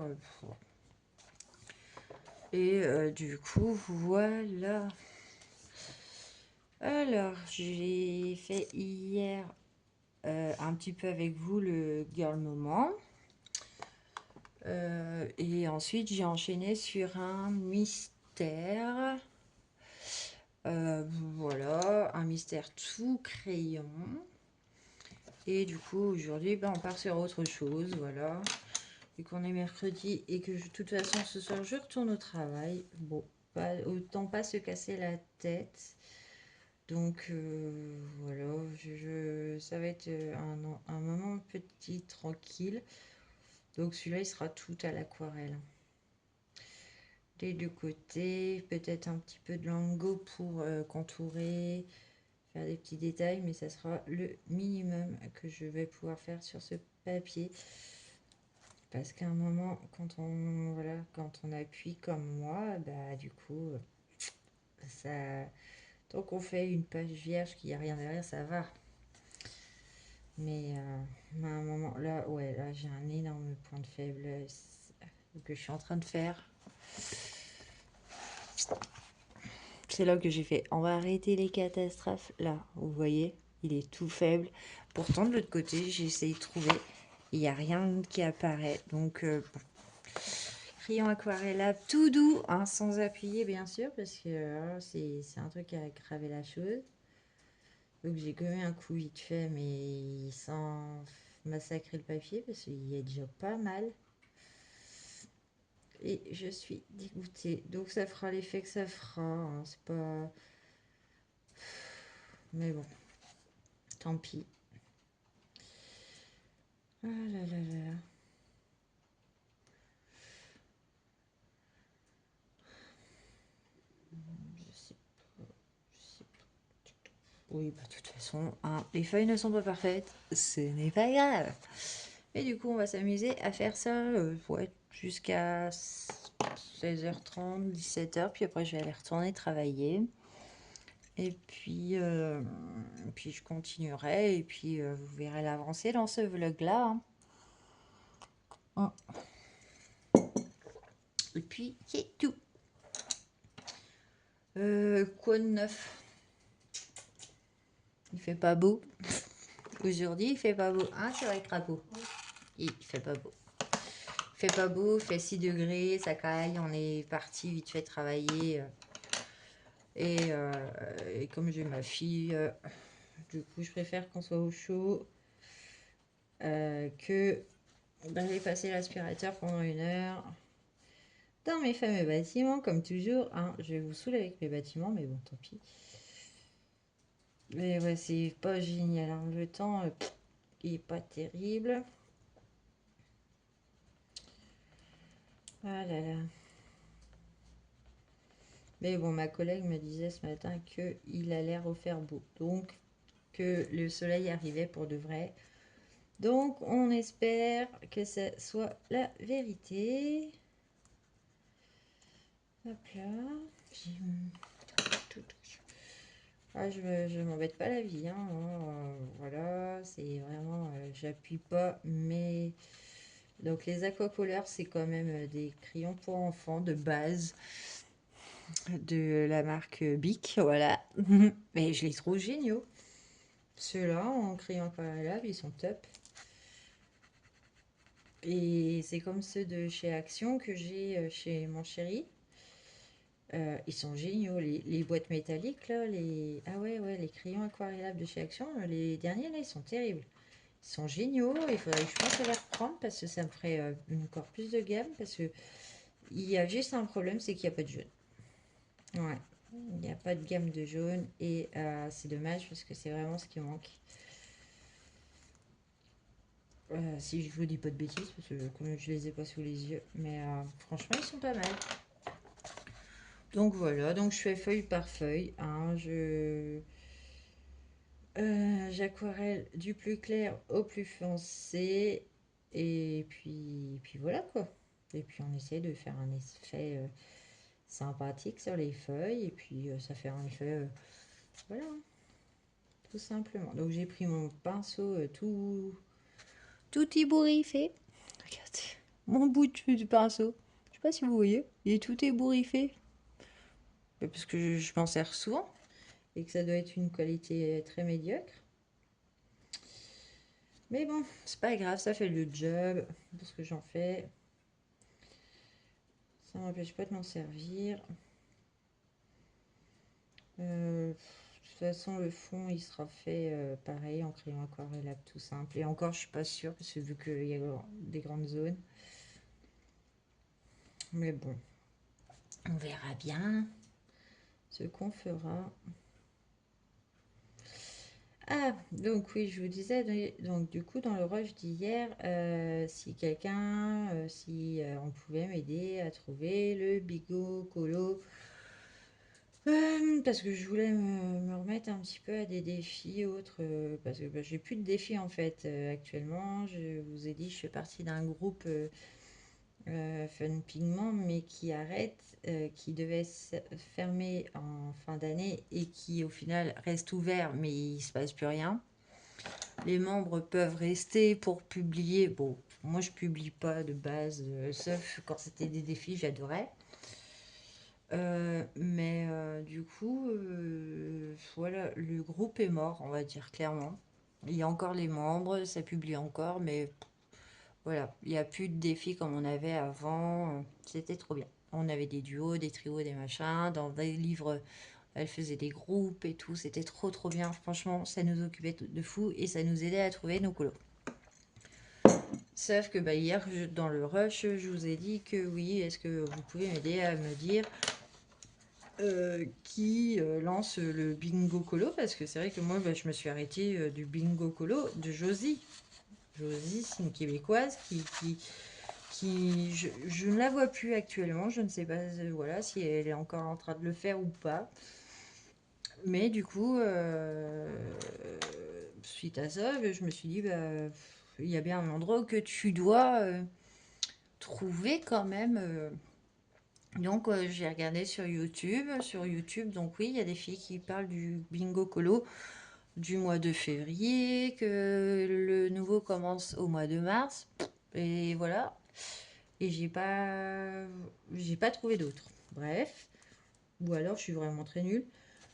Et du coup, voilà. Alors, j'ai fait hier un petit peu avec vous le Girl Moment. Et ensuite, j'ai enchaîné sur un mystère. Voilà, un mystère tout crayon. Et du coup, aujourd'hui, on part sur autre chose. Voilà. Vu qu'on est mercredi et que de toute façon, ce soir, je retourne au travail. Bon, autant pas se casser la tête. Donc voilà, ça va être un moment petit tranquille. Donc celui-là, il sera tout à l'aquarelle. Les deux côtés, peut-être un petit peu de lango pour contourer, faire des petits détails, mais ça sera le minimum que je vais pouvoir faire sur ce papier. Parce qu'à un moment, quand on appuie comme moi, bah du coup, ça, tant qu'on fait une page vierge qu'il n'y a rien derrière, ça va. Mais à un moment, là, ouais, là, j'ai un énorme point de faiblesse que je suis en train de faire. C'est là que j'ai fait, on va arrêter les catastrophes. Là, vous voyez, il est tout faible. Pourtant, de l'autre côté, j'ai essayé de trouver. Il n'y a rien qui apparaît. Donc, crayon aquarellable tout doux, hein, sans appuyer, bien sûr, parce que c'est un truc à graver la chose. Donc, j'ai gommé un coup vite fait, mais sans massacrer le papier, parce qu'il y a déjà pas mal. Et je suis dégoûtée. Donc, ça fera l'effet que ça fera. Hein, c'est pas... Mais bon, tant pis. Ah là là là. Je sais pas. Je sais pas. Oui, bah, de toute façon, hein, les feuilles ne sont pas parfaites. Ce n'est pas grave. Et du coup, on va s'amuser à faire ça ouais, jusqu'à 16h30, 17h. Puis après, je vais aller retourner travailler. Et puis je continuerai. Et puis, vous verrez l'avancée dans ce vlog-là. Hein. Et puis, c'est tout. Quoi de neuf? Il fait pas beau. Aujourd'hui, il fait pas beau. Hein, c'est vrai, crapaud. Il fait pas beau. Il fait pas beau, il fait 6 degrés, ça caille. On est parti vite fait travailler. Et comme j'ai ma fille, du coup, je préfère qu'on soit au chaud que d'aller passer l'aspirateur pendant 1 heure. Dans mes fameux bâtiments, comme toujours. Hein, je vais vous saouler avec mes bâtiments, mais bon, tant pis. Mais ouais, c'est pas génial. Hein. Le temps, il est pas terrible. Ah là là. Mais bon, ma collègue me disait ce matin qu'il allait refaire beau. Donc, que le soleil arrivait pour de vrai. Donc, on espère que ça soit la vérité. Hop là. Puis, je m'embête pas la vie. Hein. Voilà, c'est vraiment... j'appuie pas, mais... Donc, les aquacolors, c'est quand même des crayons pour enfants de base. De la marque Bic, voilà. Mais je les trouve géniaux. Ceux-là, en crayon aquarellable, ils sont top. Et c'est comme ceux de chez Action que j'ai chez mon chéri. Ils sont géniaux, les boîtes métalliques, là, Ah ouais, ouais, les crayons aquarellables de chez Action, les derniers, là, ils sont terribles. Ils sont géniaux, il faudrait que je pense à les reprendre parce que ça me ferait encore plus de gamme, parce que il y a juste un problème, c'est qu'il n'y a pas de jaune. Ouais, il n'y a pas de gamme de jaune et c'est dommage parce que c'est vraiment ce qui manque. Si je vous dis pas de bêtises, parce que comme je les ai pas sous les yeux, mais franchement, ils sont pas mal. Donc voilà, donc je fais feuille par feuille. Hein, j'aquarelle du plus clair au plus foncé. Et puis voilà quoi. Et puis on essaie de faire un effet sympathique sur les feuilles. Et puis ça fait un effet... voilà, tout simplement. Donc j'ai pris mon pinceau tout tout ébouriffé. Regardez, mon bout du pinceau. Je sais pas si vous voyez, il est tout ébouriffé. Parce que je m'en sers souvent et que ça doit être une qualité très médiocre. Mais bon, c'est pas grave, ça fait le job pour ce que j'en fais. Ça m'empêche pas de m'en servir. De toute façon, le fond, il sera fait pareil, en crayon aquarellable tout simple. Et encore, je suis pas sûre, parce que vu qu'il y a des grandes zones. Mais bon, on verra bien ce qu'on fera. Ah, donc oui, je vous disais, donc du coup, dans le rush d'hier, si quelqu'un, si on pouvait m'aider à trouver le Bigot Colo. Parce que je voulais me remettre un petit peu à des défis autres, parce que bah, j'ai plus de défis en fait actuellement. Je vous ai dit, je fais partie d'un groupe Fun Pigment, mais qui arrête, qui devait fermer en fin d'année et qui au final reste ouvert, mais il se passe plus rien. Les membres peuvent rester pour publier. Bon, moi je publie pas de base, sauf quand c'était des défis, j'adorais. Mais du coup, voilà, le groupe est mort, on va dire clairement. Il y a encore les membres, ça publie encore, mais voilà, il n'y a plus de défis comme on avait avant. C'était trop bien. On avait des duos, des trios, des machins. Dans des livres, elle faisait des groupes et tout. C'était trop trop bien. Franchement, ça nous occupait de fou et ça nous aidait à trouver nos colos. Sauf que bah, hier, dans le rush, je vous ai dit que oui, est-ce que vous pouvez m'aider à me dire qui lance le bingo colo, parce que c'est vrai que moi bah, je me suis arrêtée du bingo colo de Josie. Josie, c'est une québécoise qui je ne la vois plus actuellement, je ne sais pas voilà, si elle est encore en train de le faire ou pas. Mais du coup, suite à ça, je me suis dit, bah, il y a bien un endroit que tu dois trouver quand même. Donc j'ai regardé sur YouTube. Sur YouTube, donc oui, il y a des filles qui parlent du bingo colo du mois de février, que le nouveau commence au mois de mars. Et voilà. Et j'ai pas trouvé d'autres. Bref. Ou alors je suis vraiment très nulle.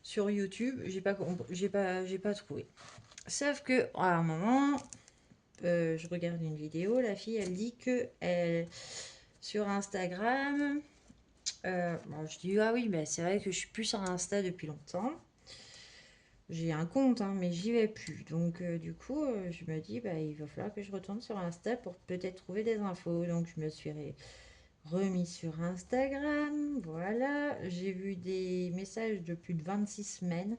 Sur YouTube, j'ai pas trouvé. Sauf que à un moment, je regarde une vidéo, la fille elle dit que elle sur Instagram. Bon, je dis, ah oui, bah, c'est vrai que je suis plus sur Insta depuis longtemps. J'ai un compte, hein, mais j'y vais plus. Donc, du coup, je me dis, bah, il va falloir que je retourne sur Insta pour peut-être trouver des infos. Donc, je me suis remis sur Instagram. Voilà. J'ai vu des messages de plus de 26 semaines.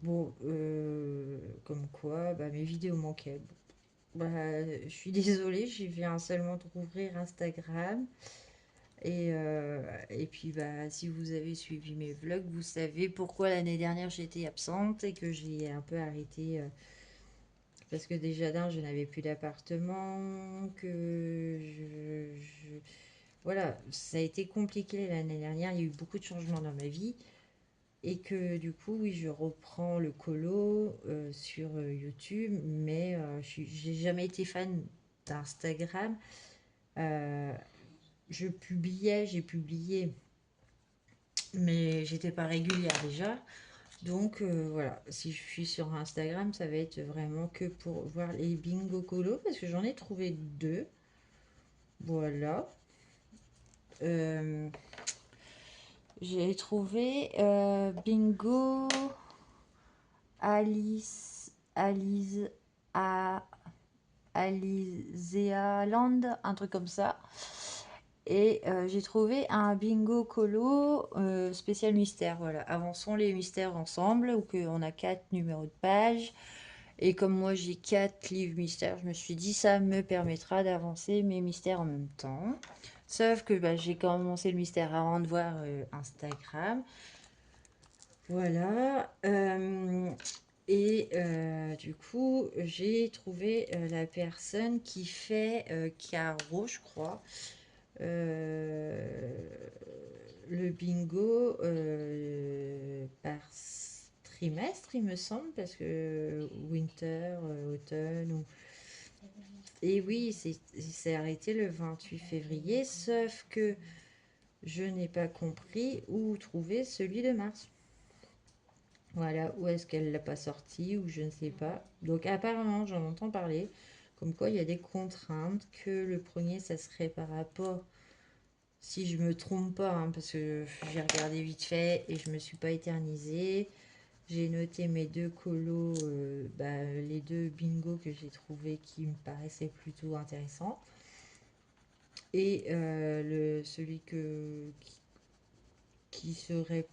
Bon, comme quoi, bah, mes vidéos manquaient. Bon, bah, je suis désolée, j'ai viens seulement de rouvrir Instagram. Et puis, bah, si vous avez suivi mes vlogs, vous savez pourquoi l'année dernière j'étais absente et que j'ai un peu arrêté parce que déjà d'un, je n'avais plus d'appartement, voilà, ça a été compliqué l'année dernière, il y a eu beaucoup de changements dans ma vie et que du coup, oui, je reprends le colo sur YouTube, mais j'ai jamais été fan d'Instagram. Euh, j'ai publié mais j'étais pas régulière déjà. Donc voilà, si je suis sur Instagram, ça va être vraiment que pour voir les bingo colo parce que j'en ai trouvé deux. Voilà. Euh, j'ai trouvé bingo Alice Alice à Alizea Land, un truc comme ça. Et j'ai trouvé un bingo colo spécial mystère. Voilà, avançons les mystères ensemble, ou qu'on a 4 numéros de page. Et comme moi j'ai 4 livres mystères, je me suis dit ça me permettra d'avancer mes mystères en même temps. Sauf que bah, j'ai commencé le mystère avant de voir Instagram. Voilà. Et du coup, j'ai trouvé la personne qui fait Caro, je crois. Euh, le bingo par trimestre, il me semble, parce que winter, automne, ou Et oui, c'est arrêté le 28 février, sauf que je n'ai pas compris où trouver celui de mars. Voilà, où est-ce qu'elle l'a pas sorti, ou je ne sais pas. Donc apparemment, j'en entends parler, comme quoi il y a des contraintes, que le premier, ça serait par rapport, si je me trompe pas, hein, parce que j'ai regardé vite fait et je me suis pas éternisée. J'ai noté mes deux colos, les deux bingos que j'ai trouvé qui me paraissaient plutôt intéressants. Et celui qui serait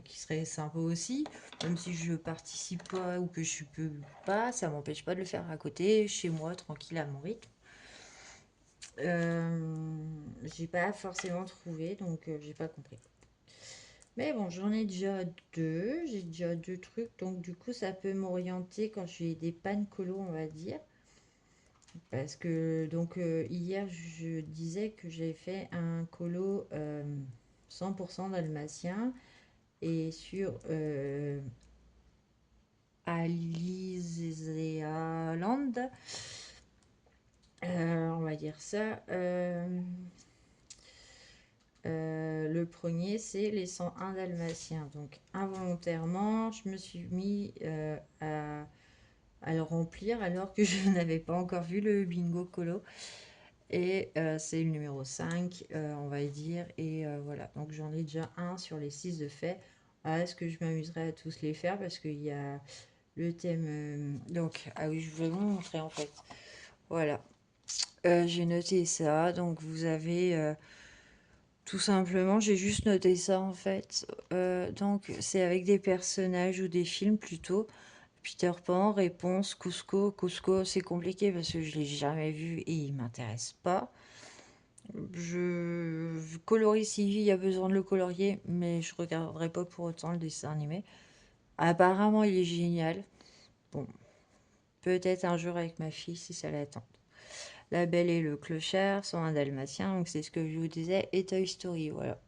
qui serait sympa aussi, même si je participe pas ou que je peux pas, ça m'empêche pas de le faire à côté, chez moi, tranquille à mon rythme. J'ai pas forcément trouvé, donc j'ai pas compris. Mais bon, j'en ai déjà deux, j'ai déjà deux trucs, donc du coup ça peut m'orienter quand j'ai des pannes colo, on va dire. Parce que donc hier je disais que j'avais fait un colo 100% dalmatien et sur Alizealand, on va dire ça. Le premier, c'est les 101 dalmatiens. Donc, involontairement, je me suis mis à le remplir alors que je n'avais pas encore vu le bingo colo. Et c'est le numéro 5, on va dire. Et voilà, donc j'en ai déjà un sur les 6 de fait. Ah, est-ce que je m'amuserai à tous les faire? Parce qu'il y a le thème. Donc, ah oui, je vais vous montrer en fait. Voilà. J'ai noté ça. Donc, vous avez tout simplement, j'ai juste noté ça en fait. Donc, c'est avec des personnages ou des films plutôt. Peter Pan, réponse, Cusco. Cusco, c'est compliqué parce que je l'ai jamais vu et il m'intéresse pas. Je colorie s'il y a besoin de le colorier, mais je regarderai pas pour autant le dessin animé. Apparemment, il est génial. Bon, peut-être un jour avec ma fille si ça l'attend. La Belle et le Clochard sont un dalmatien, donc c'est ce que je vous disais, et Toy Story, voilà.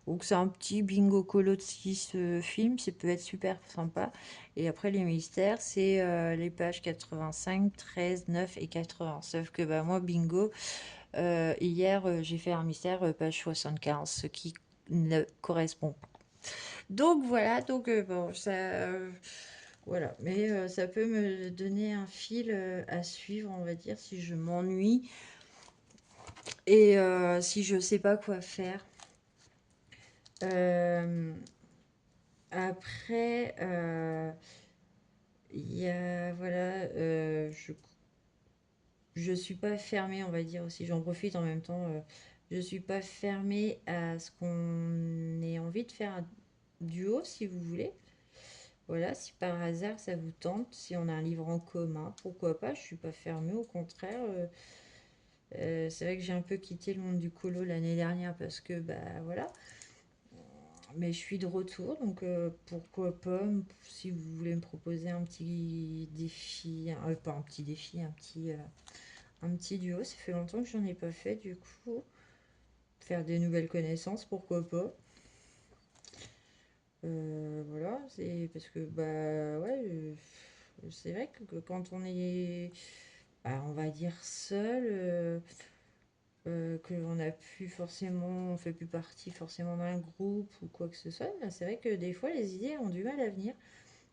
Donc c'est un petit bingo colo de 6 films, ça peut être super sympa. Et après les mystères, c'est les pages 85, 13, 9 et 80. Sauf que bah, moi, bingo, hier j'ai fait un mystère page 75, ce qui ne correspond pas. Donc voilà, donc bon, ça... voilà, mais ça peut me donner un fil à suivre, on va dire, si je m'ennuie et si je sais pas quoi faire. Euh, Après, il y a, voilà, je suis pas fermée, on va dire aussi, j'en profite en même temps, je suis pas fermée à ce qu'on ait envie de faire un duo, si vous voulez. Voilà, si par hasard ça vous tente, si on a un livre en commun, pourquoi pas, je suis pas fermée, au contraire. C'est vrai que j'ai un peu quitté le monde du colo l'année dernière parce que, bah voilà, mais je suis de retour, donc pourquoi pas, si vous voulez me proposer un petit défi, pas un petit défi, un petit duo, ça fait longtemps que j'en ai pas fait, du coup, faire des nouvelles connaissances, pourquoi pas. Voilà, c'est parce que, bah ouais, c'est vrai que quand on est, bah, on va dire seul, qu'on n'a plus forcément, on fait plus partie forcément d'un groupe ou quoi que ce soit, ben, c'est vrai que des fois les idées ont du mal à venir.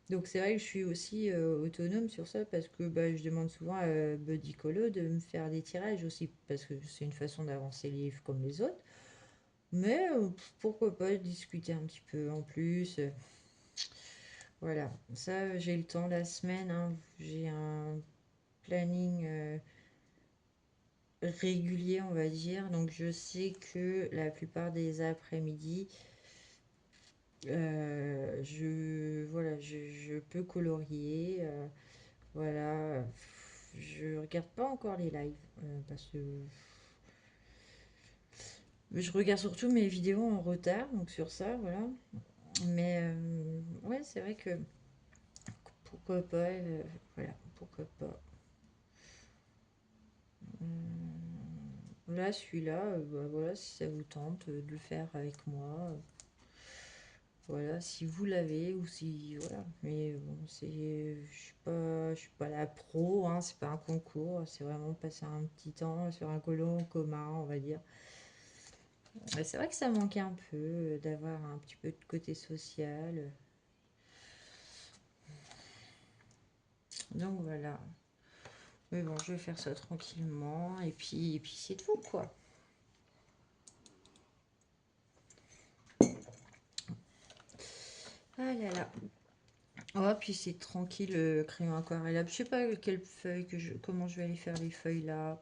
Donc c'est vrai que je suis aussi autonome sur ça parce que bah, je demande souvent à Buddy Colo de me faire des tirages aussi parce que c'est une façon d'avancer les livres comme les autres. Mais pourquoi pas discuter un petit peu en plus. Voilà, ça j'ai le temps la semaine, hein. J'ai un planning régulier, on va dire. Donc je sais que la plupart des après-midi, voilà, je peux colorier. Voilà, je regarde pas encore les lives parce que je regarde surtout mes vidéos en retard, donc sur ça, voilà. Mais ouais, c'est vrai que pourquoi pas, voilà, pourquoi pas. Là, celui-là, bah, voilà, si ça vous tente de le faire avec moi, Voilà, si vous l'avez ou si voilà, mais bon, je suis pas la pro, hein, c'est pas un concours, c'est vraiment passer un petit temps sur un colo en commun, on va dire. Mais c'est vrai que ça manquait un peu d'avoir un petit peu de côté social. Donc voilà. Mais bon, je vais faire ça tranquillement et puis c'est tout quoi. Ah là là. Oh, puis c'est tranquille, le crayon aquarellable. Je sais pas quelle feuille comment je vais aller faire les feuilles là.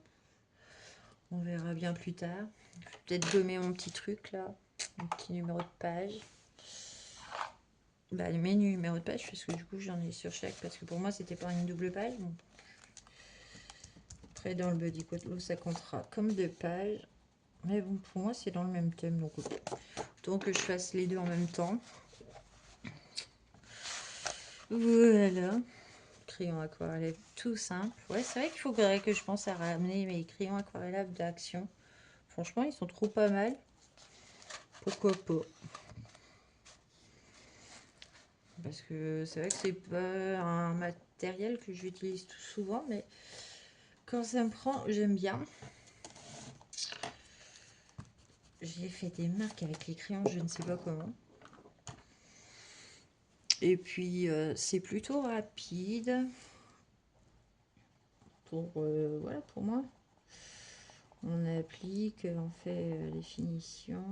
On verra bien plus tard. Je vais peut-être gommer mon petit truc là, mon petit numéro de page. Bah, mes numéros de page, parce que du coup j'en ai sur chaque, parce que pour moi c'était pas une double page. Bon. Après dans le body code, ça comptera comme 2 pages. Mais bon, pour moi c'est dans le même thème, donc autant que je fasse les deux en même temps. Voilà. Crayon aquarelle tout simple. Ouais, c'est vrai qu'il faudrait que je pense à ramener mes crayons aquarellables d'Action. Franchement, ils sont trop pas mal. Pourquoi pas? Parce que c'est vrai que c'est pas un matériel que j'utilise tout souvent, mais quand ça me prend, j'aime bien. J'ai fait des marques avec les crayons, je ne sais pas comment. Et puis, c'est plutôt rapide. Voilà, pour moi. On applique, on fait les finitions.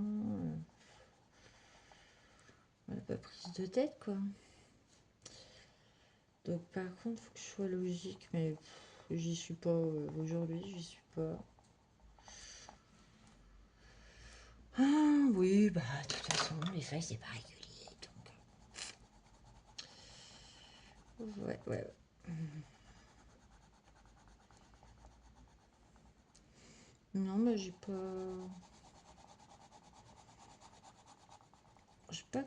On n'a pas prise de tête, quoi. Donc, par contre, il faut que je sois logique, mais j'y suis pas aujourd'hui, j'y suis pas. Ah oui, bah, de toute façon, les feuilles, c'est pas régulier. Donc, ouais. Non, mais j'ai pas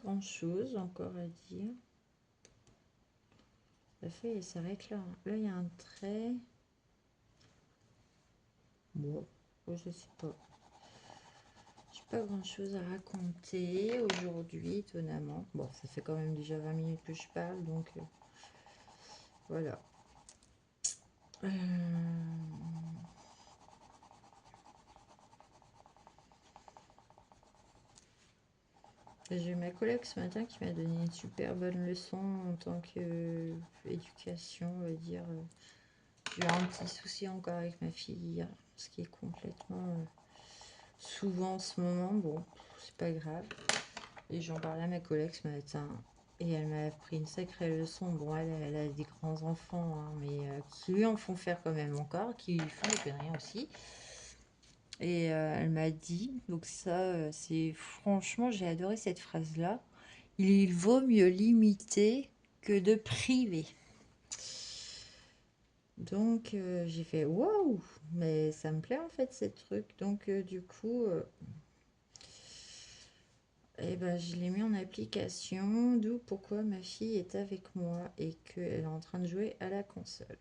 grand chose encore à dire. La feuille, elle s'arrête là. Là, il y a un trait. Bon, je sais pas. J'ai pas grand chose à raconter aujourd'hui, étonnamment. Bon, ça fait quand même déjà 20 minutes que je parle, donc voilà. J'ai eu ma collègue ce matin qui m'a donné une super bonne leçon en tant qu'éducation, on va dire. J'ai eu un petit souci encore avec ma fille, ce qui est complètement souvent en ce moment. Bon, c'est pas grave. Et j'en parlais à ma collègue ce matin. Et elle m'a appris une sacrée leçon. Bon, elle a des grands enfants, hein, mais qui lui en font faire quand même encore, qui lui font des conneries aussi. Et elle m'a dit, donc ça, c'est franchement, j'ai adoré cette phrase-là. Il vaut mieux limiter que de priver. Donc j'ai fait waouh, mais ça me plaît en fait ces trucs. Donc du coup, eh ben, je l'ai mis en application, d'où pourquoi ma fille est avec moi et qu'elle est en train de jouer à la console.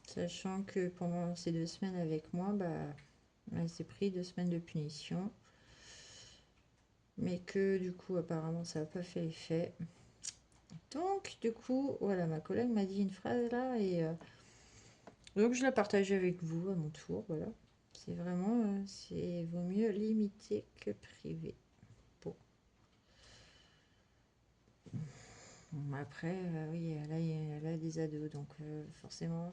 Sachant que pendant ces 2 semaines avec moi, bah, elle s'est pris 2 semaines de punition. Mais que du coup, apparemment, ça n'a pas fait effet. Donc, du coup, voilà, ma collègue m'a dit une phrase là et donc je la partage avec vous à mon tour. Voilà. C'est vraiment, c'est vaut mieux limiter que priver. Bon. Après, oui, elle a des ados, donc forcément,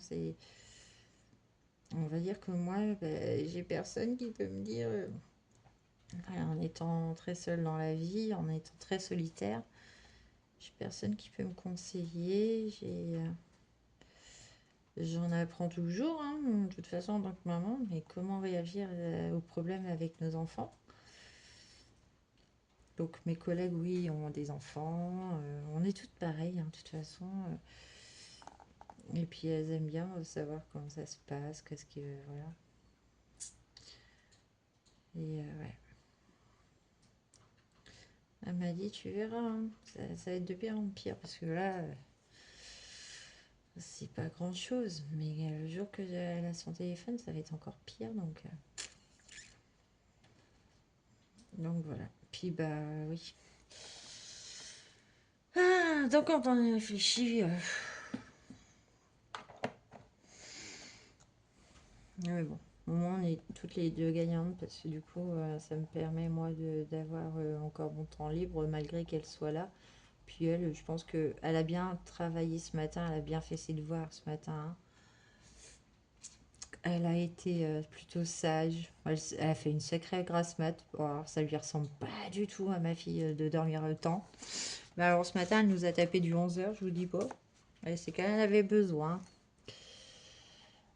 on va dire que moi, bah, j'ai personne qui peut me dire, voilà, en étant très seule dans la vie, en étant très solitaire, j'ai personne qui peut me conseiller. J'en apprends toujours, hein, de toute façon, en tant que maman, mais comment réagir aux problèmes avec nos enfants. Donc mes collègues, oui, ont des enfants, on est toutes pareilles, hein, de toute façon. Et puis elles aiment bien savoir comment ça se passe, qu'est-ce que voilà. Et ouais. Elle m'a dit, tu verras, hein, ça va être de pire en pire, parce que là, c'est pas grand-chose. Mais le jour que elle a son téléphone, ça va être encore pire, donc voilà. Puis bah oui. Ah, donc quand on y réfléchit, mais bon, au moins on est toutes les deux gagnantes parce que du coup ça me permet moi d'avoir encore mon temps libre malgré qu'elle soit là. Puis elle, je pense que elle a bien travaillé ce matin, elle a bien fait ses devoirs ce matin, hein. Elle a été plutôt sage. Elle a fait une sacrée grasse mat. Bon, alors, ça lui ressemble pas du tout à ma fille de dormir le temps. Mais alors ce matin, elle nous a tapé du 11 h, je vous dis pas. C'est qu'elle en avait besoin.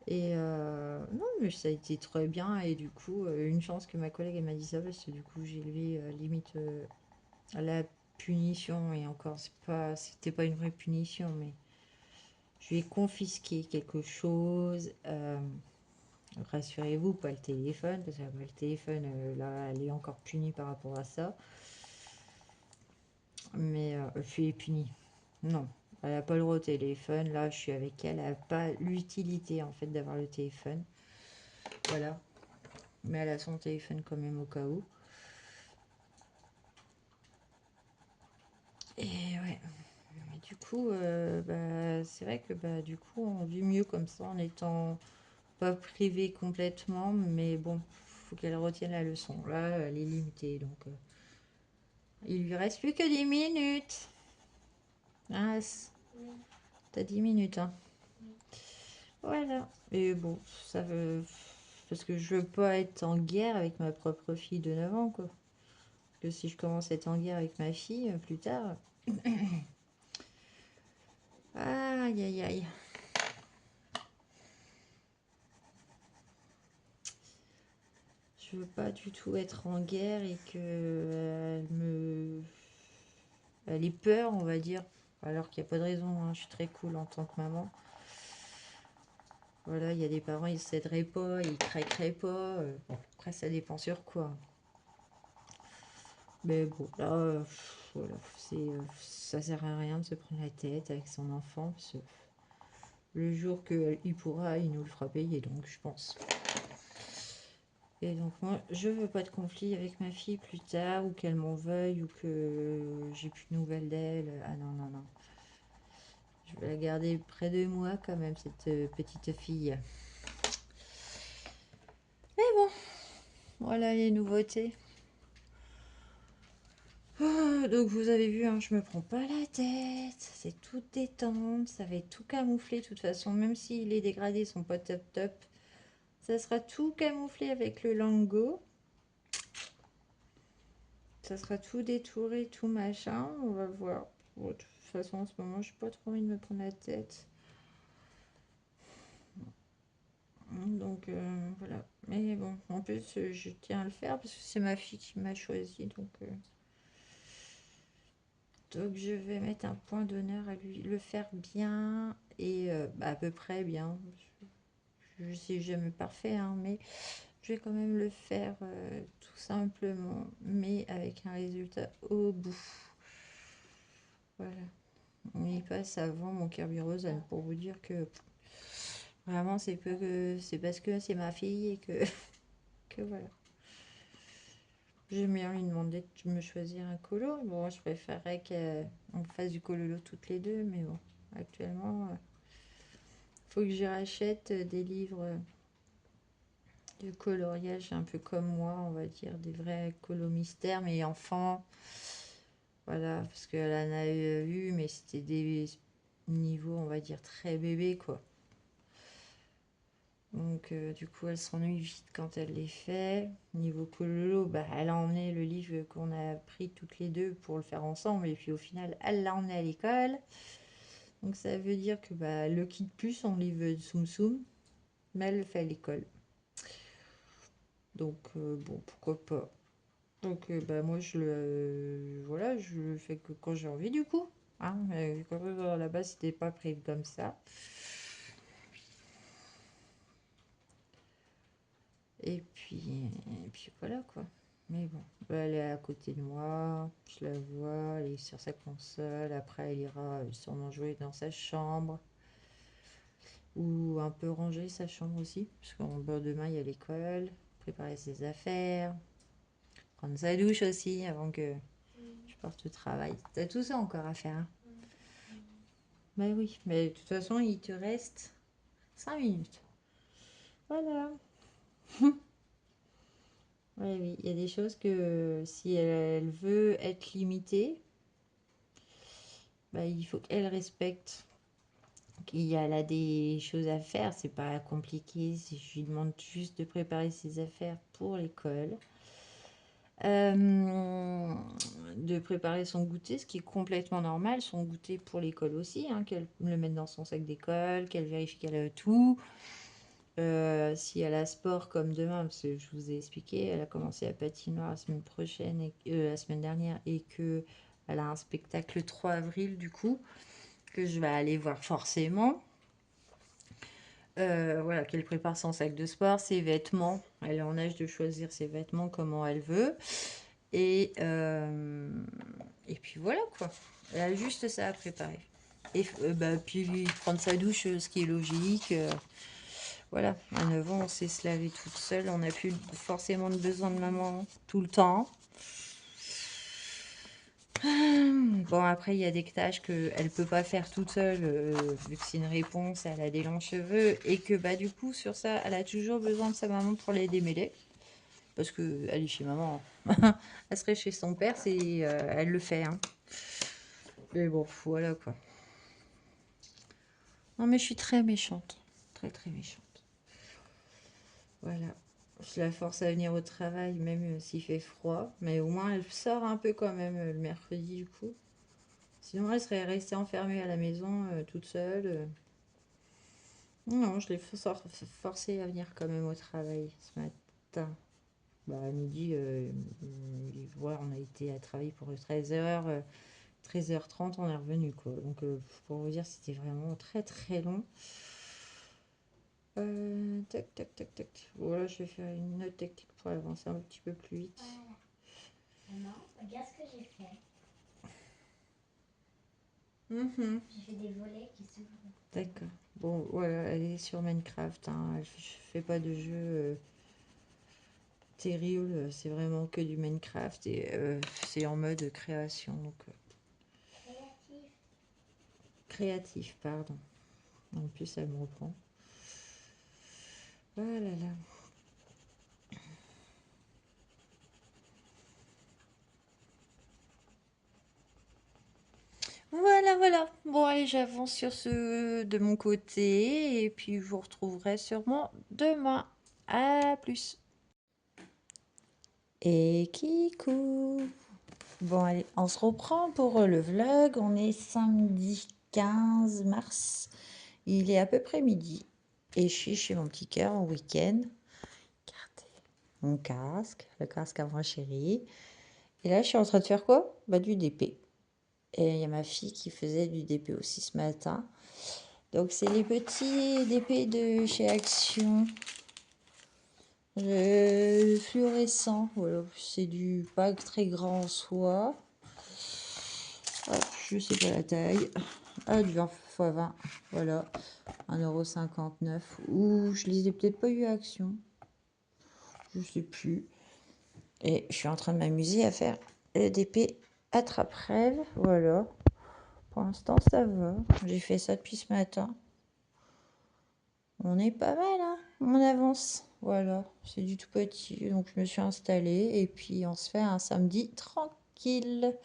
Et non, mais ça a été très bien. Et du coup, une chance que ma collègue elle m'a dit ça parce que du coup, j'ai levé limite la punition. Et encore, c'était pas une vraie punition, mais je lui ai confisqué quelque chose. Rassurez-vous, pas le téléphone, parce que le téléphone, là, elle est encore punie par rapport à ça. Mais je suis punie. Non, elle n'a pas le droit au téléphone. Là, je suis avec elle. Elle n'a pas l'utilité, en fait, d'avoir le téléphone. Voilà. Mais elle a son téléphone quand même au cas où. Et ouais. Mais du coup, c'est vrai que du coup, on vit mieux comme ça en étant pas privé complètement. Mais bon, faut qu'elle retienne la leçon. Là, elle est limitée. Donc, il lui reste plus que 10 minutes. Ah, t'as 10 minutes, hein. Voilà. Et bon, ça veut. Parce que je veux pas être en guerre avec ma propre fille de 9 ans, quoi. Parce que si je commence à être en guerre avec ma fille plus tard. Aïe, aïe, aïe. Je veux pas du tout être en guerre et que elle ait peur, on va dire. Alors qu'il n'y a pas de raison, hein. Je suis très cool en tant que maman. Voilà, il y a des parents, ils s'aideraient pas, ils craqueraient pas. Bon, après, ça dépend sur quoi. Mais bon, là, voilà, ça sert à rien de se prendre la tête avec son enfant. Parce que le jour qu'il pourra, il nous le fera payer, donc je pense. Et donc moi, je veux pas de conflit avec ma fille plus tard, ou qu'elle m'en veuille, ou que j'ai plus de nouvelles d'elle. Ah non, non, non. Je vais la garder près de moi quand même, cette petite fille. Mais bon, voilà les nouveautés. Ah, donc vous avez vu, hein, je me prends pas la tête, c'est tout détente, ça va être tout camouflé de toute façon, même si les dégradés sont pas top top, ça sera tout camouflé avec le Lango, ça sera tout détouré, tout machin, on va voir. Bon, de toute façon en ce moment j'ai pas trop envie de me prendre la tête, donc voilà. Mais bon, en plus je tiens à le faire parce que c'est ma fille qui m'a choisi, donc je vais mettre un point d'honneur à lui le faire bien et à peu près bien. Je sais jamais parfait, hein, mais je vais quand même le faire tout simplement, mais avec un résultat au bout. Voilà. On y passe avant mon kérosène pour vous dire que vraiment c'est parce que c'est ma fille et que, que voilà. J'aime bien lui demander de me choisir un colo. Bon, je préférerais qu'on fasse du cololo toutes les deux, mais bon, actuellement, faut que je rachète des livres de coloriage un peu comme moi, on va dire, des vrais colos mystères, mais enfants. Voilà, parce qu'elle en a eu, mais c'était des niveaux, on va dire, très bébé, quoi. Donc, du coup, elle s'ennuie vite quand elle les fait. Niveau cololo, elle a emmené le livre qu'on a pris toutes les deux pour le faire ensemble, et puis au final, elle l'a emmené à l'école. Donc, ça veut dire que elle le quitte plus son livre de Tsum Tsum, mais elle le fait à l'école. Donc, bon, pourquoi pas. Donc, moi, voilà, je le fais que quand j'ai envie, du coup. Hein, quand à la base, c'était pas prévu comme ça. Et puis voilà, quoi. Mais bon, elle est à côté de moi, je la vois, elle est sur sa console. Après, elle ira sûrement jouer dans sa chambre. Ou un peu ranger sa chambre aussi, parce qu'en bord demain, il y a l'école, préparer ses affaires, prendre sa douche aussi avant que je parte au travail. T'as tout ça encore à faire, hein. Bah oui, mais de toute façon, il te reste 5 minutes. Voilà. Ouais, oui, il y a des choses que si elle veut être limitée, bah, il faut qu'elle respecte. Elle a des choses à faire, c'est pas compliqué. Si je lui demande juste de préparer ses affaires pour l'école, de préparer son goûter, ce qui est complètement normal, son goûter pour l'école aussi, hein, qu'elle le mette dans son sac d'école, qu'elle vérifie qu'elle a tout. Si elle a sport comme demain, parce que je vous ai expliqué, elle a commencé à patinoire la semaine prochaine, la semaine dernière, et que elle a un spectacle le 3 avril du coup, que je vais aller voir forcément. Voilà, qu'elle prépare son sac de sport, ses vêtements. Elle est en âge de choisir ses vêtements comment elle veut. Et, et puis voilà quoi. Elle a juste ça à préparer. Et bah, puis prendre sa douche, ce qui est logique. Voilà, à 9 ans, on sait se laver toute seule. On n'a plus forcément besoin de maman tout le temps. Bon, après, il y a des tâches qu'elle ne peut pas faire toute seule, vu que c'est une réponse, elle a des longs cheveux, et que bah du coup, sur ça, elle a toujours besoin de sa maman pour les démêler. Parce qu'elle est chez maman. Elle serait chez son père, elle le fait, hein. Mais bon, voilà quoi. Non, mais je suis très méchante. Très, très méchante. Voilà. Je la force à venir au travail, même s'il fait froid. Mais au moins, elle sort un peu quand même le mercredi, du coup. Sinon, elle serait restée enfermée à la maison, toute seule. Non, je l'ai forcée à venir quand même au travail ce matin. Bah, à midi, voilà, on a été à travailler pour 13h. 13h30, on est revenu, quoi. Donc, pour vous dire, c'était vraiment très très long. Tac, tac, tac, tac. Voilà, je vais faire une autre technique pour avancer un petit peu plus vite. Maman, regarde ce que j'ai fait. J'ai fait des volets qui s'ouvrent. D'accord. Bon, voilà, elle est sur Minecraft, hein. Je fais pas de jeu terrible. C'est vraiment que du Minecraft et c'est en mode création. Donc, Créatif. créatif, pardon. En plus, ça me reprend. Ah là là. Voilà, voilà. Bon, allez, j'avance sur ce de mon côté et puis je vous retrouverai sûrement demain. À plus. Et Kikou. Bon, allez, on se reprend pour le vlog. On est samedi 15 mars. Il est à peu près midi. Et je suis chez mon petit cœur en week-end. Regardez mon casque, le casque à moi chérie. Et là, je suis en train de faire quoi? Bah, du DP. Et il y a ma fille qui faisait du DP aussi ce matin. Donc, c'est les petits DP de chez Action. Fluorescent. Voilà, c'est du pas très grand en soi. Hop, je sais pas la taille. Ah, du 20 x 20. Voilà. 1,59 €. Ou je les ai peut-être pas eu à Action. Je sais plus. Et je suis en train de m'amuser à faire des attrape-rêve. Voilà. Pour l'instant, ça va. J'ai fait ça depuis ce matin. On est pas mal, hein. On avance. Voilà. C'est du tout petit. Donc, je me suis installée. Et puis, on se fait un samedi tranquille.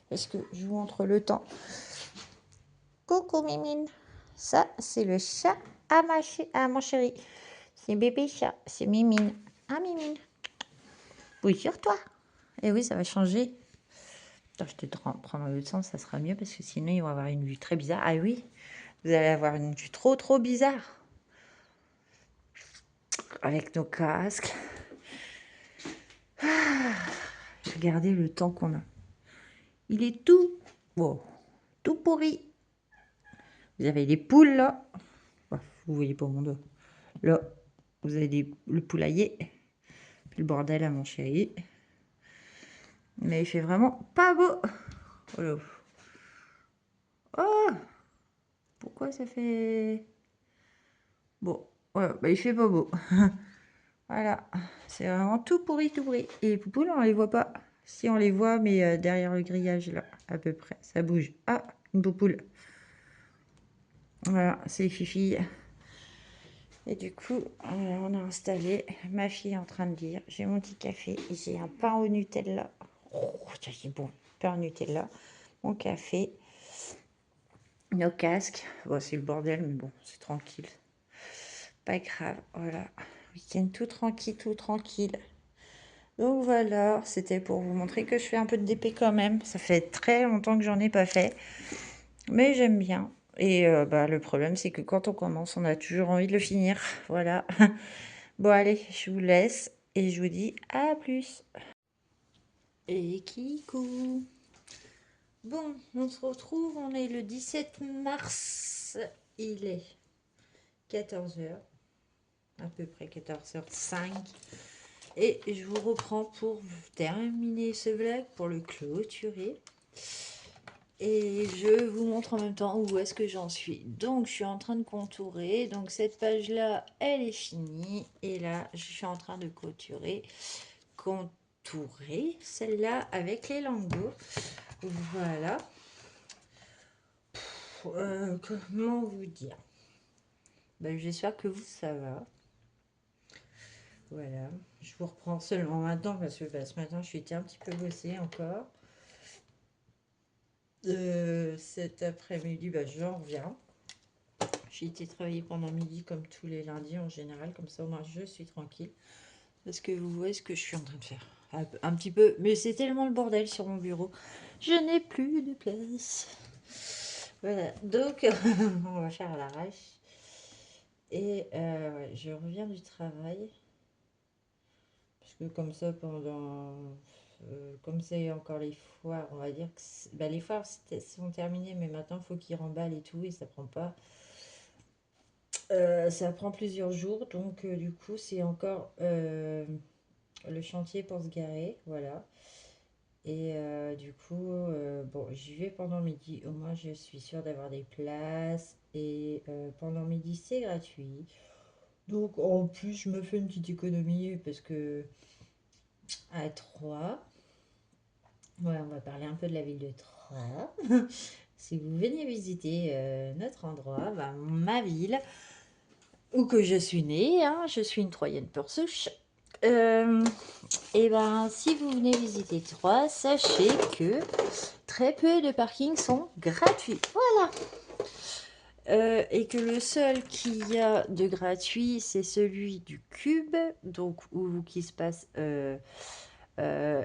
Parce que je vous montre le temps. Coucou, Mimine. Ça, c'est le chat à mon chéri. C'est bébé chat. C'est Mimine. Ah, Mimine. Oui, sur toi. Et oui, ça va changer. Attends, je te prends dans l'autre sens, ça sera mieux parce que sinon, ils vont avoir une vue très bizarre. Ah oui, vous allez avoir une vue trop, trop bizarre. Avec nos casques. Regardez le temps qu'on a. Il est tout, bon, tout pourri. Vous avez les poules là. Vous voyez pas mon doigt. Là, vous avez le poulailler. Puis le bordel à mon chéri. Mais il fait vraiment pas beau. Voilà. Oh, pourquoi ça fait... Bon, voilà, bah, il fait pas beau. Voilà, c'est vraiment tout pourri, tout pourri. Et les poupoules, on les voit pas. Si, on les voit, mais derrière le grillage, là, à peu près. Ça bouge. Ah, une poupoule. Voilà, c'est Fifi. Et du coup, on a installé. Ma fille est en train de lire. J'ai mon petit café. J'ai un pain au Nutella. Oh, ça c'est bon. Pain au Nutella. Mon café. Nos casques. Bon, c'est le bordel, mais bon, c'est tranquille. Pas grave. Voilà. Week-end tout tranquille, tout tranquille. Donc voilà, c'était pour vous montrer que je fais un peu de DP quand même. Ça fait très longtemps que j'en ai pas fait. Mais j'aime bien. Et bah, le problème, c'est que quand on commence, on a toujours envie de le finir. Voilà. Bon, allez, je vous laisse et je vous dis à plus. Et Kikou. Bon, on se retrouve, on est le 17 mars. Il est 14h, à peu près 14h05. Et je vous reprends pour terminer ce vlog, pour le clôturer. Et je vous montre en même temps où est-ce que j'en suis. Donc, je suis en train de contourer. Donc, cette page-là, elle est finie. Et là, je suis en train de clôturer, contourer celle-là avec les lambeaux. Voilà. Comment vous dire? Ben, j'espère que vous, ça va. Voilà. Je vous reprends seulement maintenant parce que ce matin, je suis un petit peu bossée encore. Cet après-midi, j'en reviens. J'ai été travailler pendant midi comme tous les lundis en général, comme ça au moins je suis tranquille. Parce que vous voyez ce que je suis en train de faire. Un petit peu, mais c'est tellement le bordel sur mon bureau. Je n'ai plus de place. Voilà, donc on va faire à l'arrache. Et ouais, je reviens du travail. Parce que comme ça, comme c'est encore les foires, on va dire que les foires sont terminées, mais maintenant il faut qu'ils remballent et tout, et ça prend plusieurs jours, donc du coup c'est encore le chantier pour se garer, voilà. Et du coup, bon, j'y vais pendant midi, au moins je suis sûre d'avoir des places, et pendant midi c'est gratuit. Donc en plus je me fais une petite économie parce que à Troyes, voilà, on va parler un peu de la ville de Troyes. Si vous venez visiter notre endroit, ma ville, où que je suis née, hein, je suis une Troyenne pure souche. Et si vous venez visiter Troyes, sachez que très peu de parkings sont gratuits. Voilà. Et que le seul qu'il y a de gratuit, c'est celui du Cube, donc qui se passe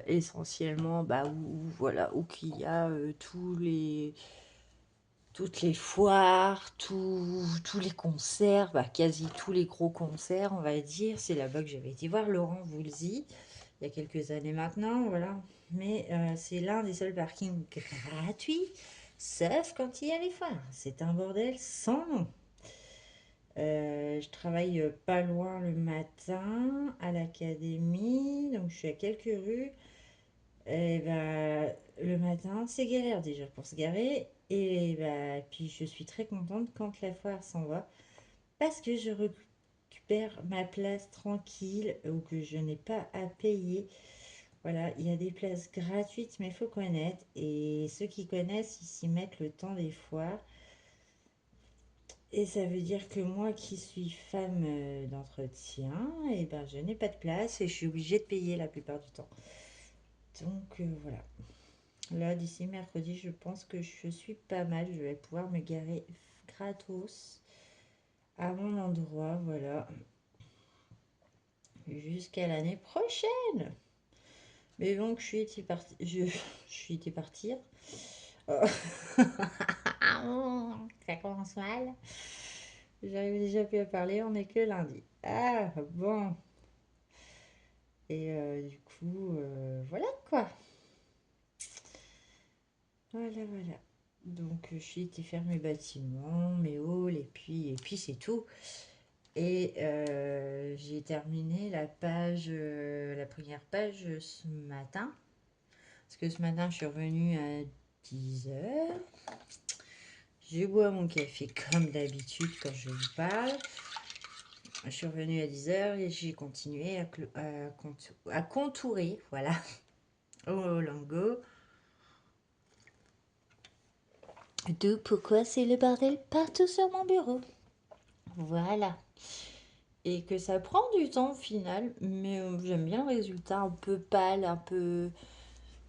essentiellement, voilà, où qu'il y a toutes les foires, tous les concerts, quasi tous les gros concerts, on va dire. C'est là-bas que j'avais été voir Laurent Voulzy il y a quelques années maintenant, voilà. Mais c'est l'un des seuls parkings gratuits, sauf quand il y a les foires. C'est un bordel sans nom. Je travaille pas loin le matin à l'académie, donc je suis à quelques rues. Et le matin, c'est galère déjà pour se garer. Et puis je suis très contente quand la foire s'en va parce que je récupère ma place tranquille ou que je n'ai pas à payer. Voilà, il y a des places gratuites, mais il faut connaître. Et ceux qui connaissent, ils s'y mettent le temps des foires. Et ça veut dire que moi qui suis femme d'entretien, je n'ai pas de place et je suis obligée de payer la plupart du temps. Donc voilà. Là, d'ici mercredi, je pense que je suis pas mal. Je vais pouvoir me garer gratos à mon endroit, voilà. Jusqu'à l'année prochaine. Mais donc, je suis été partir. Oh. Ça commence mal. J'arrive déjà plus à parler, on n'est que lundi. Ah, bon. Et du coup, voilà quoi. Voilà, voilà. Donc, je suis été faire mes bâtiments, mes halls, et puis c'est tout. Et j'ai terminé la première page ce matin. Parce que ce matin, je suis revenue à 10h. Je bois mon café comme d'habitude quand je vous parle. Je suis revenue à 10 h et j'ai continué à contourer, voilà, au Lango. D'où pourquoi c'est le bordel partout sur mon bureau. Voilà. Et que ça prend du temps au final, mais j'aime bien le résultat un peu pâle, un peu...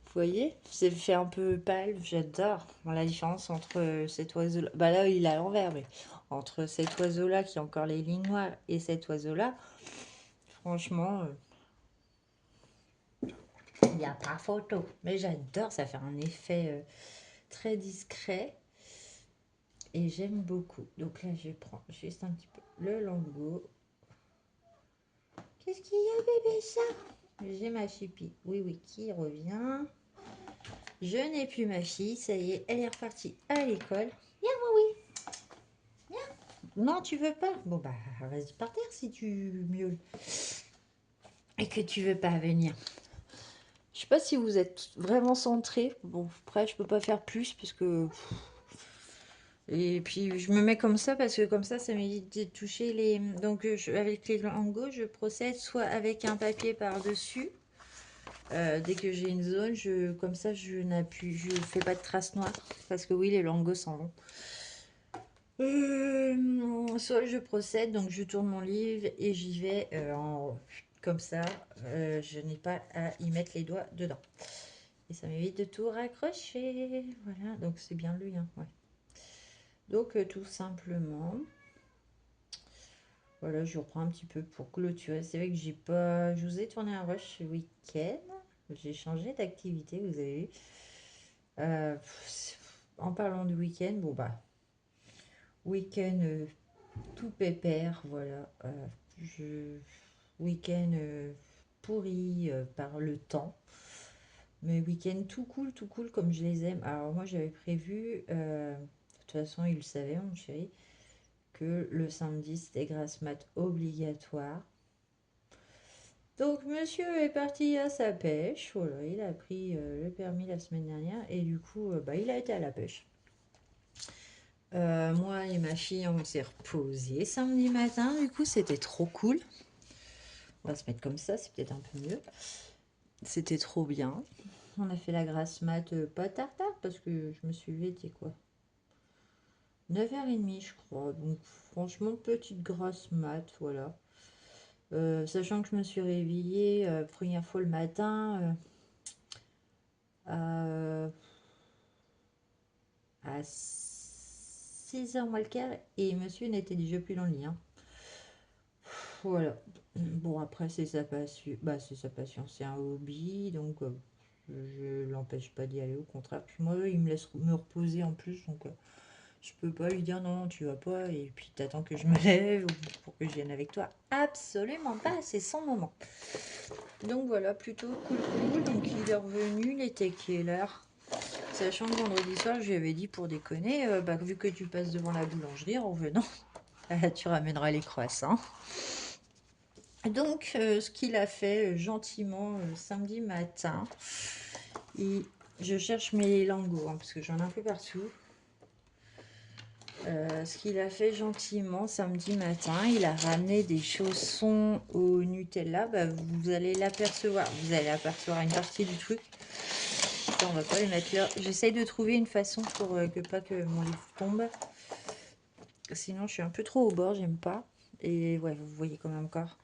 Vous voyez, c'est fait un peu pâle, j'adore. Bon, la différence entre cet oiseau-là, bah là il est à l'envers, mais entre cet oiseau-là qui a encore les lignes noires et cet oiseau-là, franchement, il n'y a pas photo. Mais j'adore, ça fait un effet très discret et j'aime beaucoup. Donc là, je prends juste un petit peu le Lango. Qu'est-ce qu'il y a, bébé, ça? J'ai ma chipie, oui, oui, qui revient. Je n'ai plus ma fille, ça y est, elle est repartie à l'école. Viens, oui, viens. Non, tu veux pas? Bon, bah, vas-y par terre si tu miaules. Et que tu veux pas venir. Je sais pas si vous êtes vraiment centré. Bon, après, je peux pas faire plus parce que... Et puis, je me mets comme ça parce que comme ça m'évite de toucher les... Donc, avec les langos, je procède soit avec un papier par-dessus. Dès que j'ai une zone, comme ça, je fais pas de traces noires. Parce que oui, les langos s'en vont. Soit je procède, donc je tourne mon livre et j'y vais comme ça. Je n'ai pas à y mettre les doigts dedans. Et ça m'évite de tout raccrocher. Voilà, donc c'est bien lui. Hein, ouais. Donc tout simplement, voilà, je reprends un petit peu pour clôturer. C'est vrai que je vous ai tourné un rush ce week-end. J'ai changé d'activité, vous avez vu. En parlant du week-end, bon bah, week-end tout pépère, voilà. Week-end pourri par le temps. Mais week-end tout cool comme je les aime. Alors moi j'avais prévu, de toute façon il le savait mon chéri, que le samedi c'était grasse mat obligatoire. Donc monsieur est parti à sa pêche, voilà, il a pris le permis la semaine dernière et du coup il a été à la pêche. Moi et ma fille on s'est reposé samedi matin, du coup c'était trop cool. On va se mettre comme ça, c'est peut-être un peu mieux. C'était trop bien. On a fait la grasse mat pas tard parce que je me suis levée, tu sais quoi, 9h30 je crois. Donc franchement petite grasse mat, voilà. Sachant que je me suis réveillée première fois le matin à 6h moins le quart et monsieur n'était déjà plus dans le lit. Hein. Voilà. Bon après c'est sa passion, c'est sa passion, c'est un hobby donc je l'empêche pas d'y aller, au contraire. Puis moi il me laisse me reposer en plus donc je peux pas lui dire non, tu vas pas et puis t'attends que je me lève pour que je vienne avec toi. Absolument pas, c'est son moment. Donc voilà, plutôt cool. Donc il est revenu, il était quelle heure? Sachant que vendredi soir, je lui avais dit pour déconner, vu que tu passes devant la boulangerie en revenant, tu ramèneras les croissants. Donc ce qu'il a fait gentiment samedi matin, je cherche mes lingots parce que j'en ai un peu partout. Ce qu'il a fait gentiment samedi matin, il a ramené des chaussons au Nutella. Vous allez l'apercevoir. Vous allez apercevoir une partie du truc. Ça, on va pas les mettre là. J'essaye de trouver une façon pour que pas que mon livre tombe. Sinon, je suis un peu trop au bord, j'aime pas. Et ouais, vous voyez quand même encore.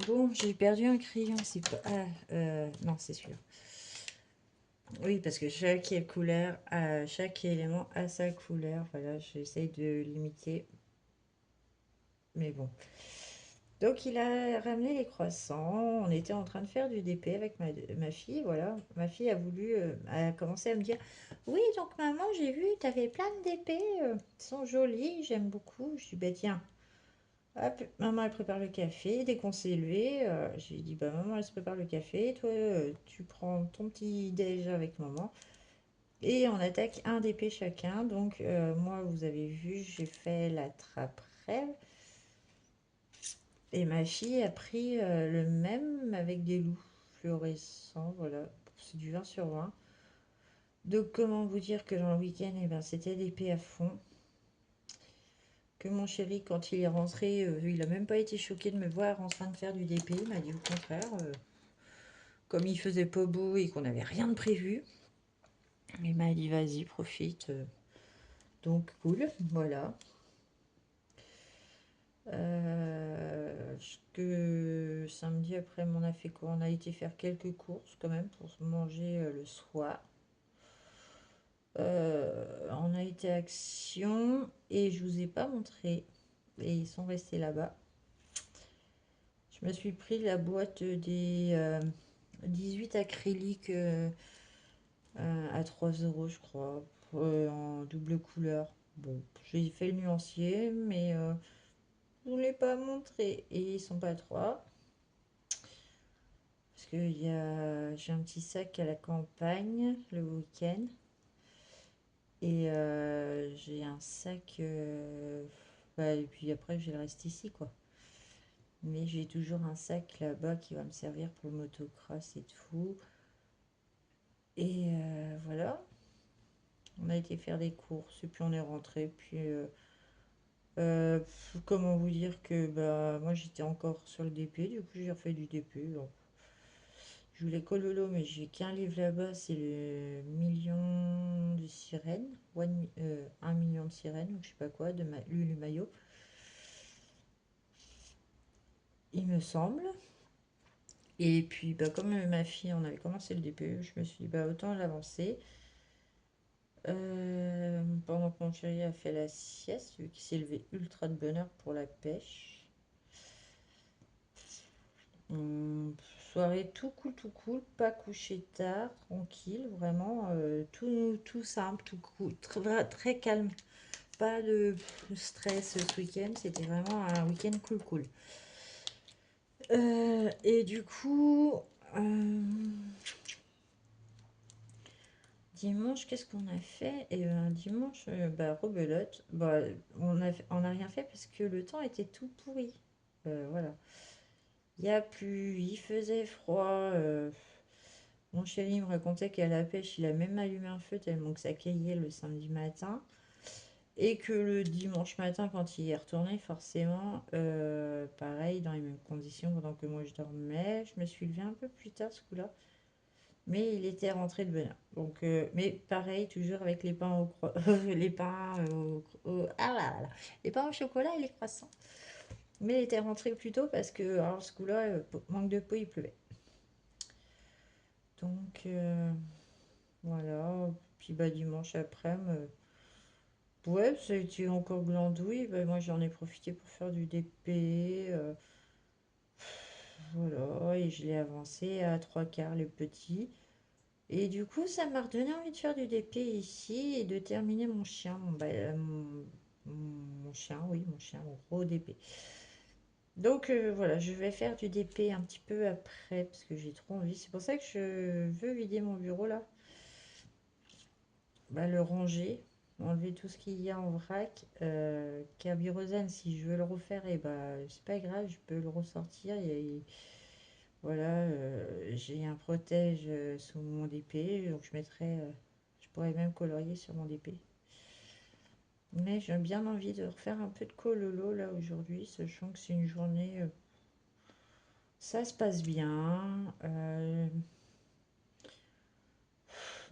Bon, j'ai perdu un crayon. C'est pas. Non, c'est celui-là. Oui, parce que chaque couleur, chaque élément a sa couleur. Voilà, j'essaye de limiter. Mais bon. Donc, il a ramené les croissants. On était en train de faire du DP avec ma fille. Voilà. Ma fille a commencé à me dire, oui, donc maman, j'ai vu, tu avais plein de DP. Ils sont jolis, j'aime beaucoup. Je dis, bah tiens. Hop, maman, elle prépare le café. Dès qu'on s'est levé, j'ai dit, bah maman, elle se prépare le café. Toi, tu prends ton petit déj avec maman. Et on attaque un DP chacun. Donc, moi, vous avez vu, j'ai fait la trappe-rêve. Et ma fille a pris le même avec des loups fluorescents. Voilà, c'est du 20/20. Donc, comment vous dire que dans le week-end, c'était DP à fond. que mon chéri, quand il est rentré, il a même pas été choqué de me voir en train de faire du DP. Il m'a dit au contraire, comme il faisait pas beau et qu'on n'avait rien de prévu, il m'a dit vas-y, profite. Donc cool, voilà. Que samedi après, on a fait quoi? On a été faire quelques courses quand même pour se manger le soir. On a été à Action et je vous ai pas montré. Et ils sont restés là-bas. Je me suis pris la boîte des 18 acryliques à 3 euros, je crois, en double couleur. Bon, j'ai fait le nuancier, mais je ne l'ai pas montré. Et ils sont pas trois. Parce que j'ai un petit sac à la campagne le week-end. Et j'ai un sac. Et puis après, j'ai le reste ici, quoi. Mais j'ai toujours un sac là-bas qui va me servir pour le motocross et tout. Et voilà. On a été faire des courses et puis on est rentré. Puis comment vous dire que bah moi j'étais encore sur le DP, du coup j'ai refait du DP. Donc, je voulais Cololo, mais j'ai qu'un livre là-bas, c'est le million de sirènes, 1 million de sirènes, ou je sais pas quoi, de Lulu Maillot, il me semble. Et puis bah, comme ma fille, on avait commencé le DP, je me suis dit bah autant l'avancer. Pendant que mon chéri a fait la sieste, vu qu'il s'est levé ultra de bonne heure pour la pêche. Soirée tout cool, pas couché tard, tranquille, vraiment tout simple, tout cool, très calme, pas de stress ce week-end, c'était vraiment un week-end cool. Et du coup, dimanche, qu'est-ce qu'on a fait? Et dimanche, bah, rebelote, bah, on a rien fait parce que le temps était tout pourri. Voilà. Il y a plu, il faisait froid. Mon chéri me racontait qu'à la pêche, il a même allumé un feu tellement que ça caillait le samedi matin. Et que le dimanche matin, quand il y est retourné, forcément, pareil, dans les mêmes conditions, pendant que moi je dormais, je me suis levée un peu plus tard ce coup-là. Mais il était rentré de bonne heure. Donc, mais pareil, toujours avec les pains les pains ah là là, les pains au chocolat et les croissants. Mais il était rentré plus tôt parce que, alors, ce coup-là, manque de peau, il pleuvait. Donc, voilà. Puis, bah, dimanche après-midi, ouais, ça a été encore glandouille. Bah, moi, j'en ai profité pour faire du DP. Voilà, et je l'ai avancé à trois quarts les petits. Et du coup, ça m'a redonné envie de faire du DP ici et de terminer mon chien, mon chien, oui, mon chien, mon gros DP. Donc voilà, je vais faire du DP un petit peu après parce que j'ai trop envie. C'est pour ça que je veux vider mon bureau là. Bah, le ranger, enlever tout ce qu'il y a en vrac. Carbyrosane, si je veux le refaire, et bah c'est pas grave, je peux le ressortir. Voilà, j'ai un protège sous mon DP, donc je pourrais même colorier sur mon DP. Mais j'ai bien envie de refaire un peu de cololo là aujourd'hui, sachant que c'est une journée, ça se passe bien.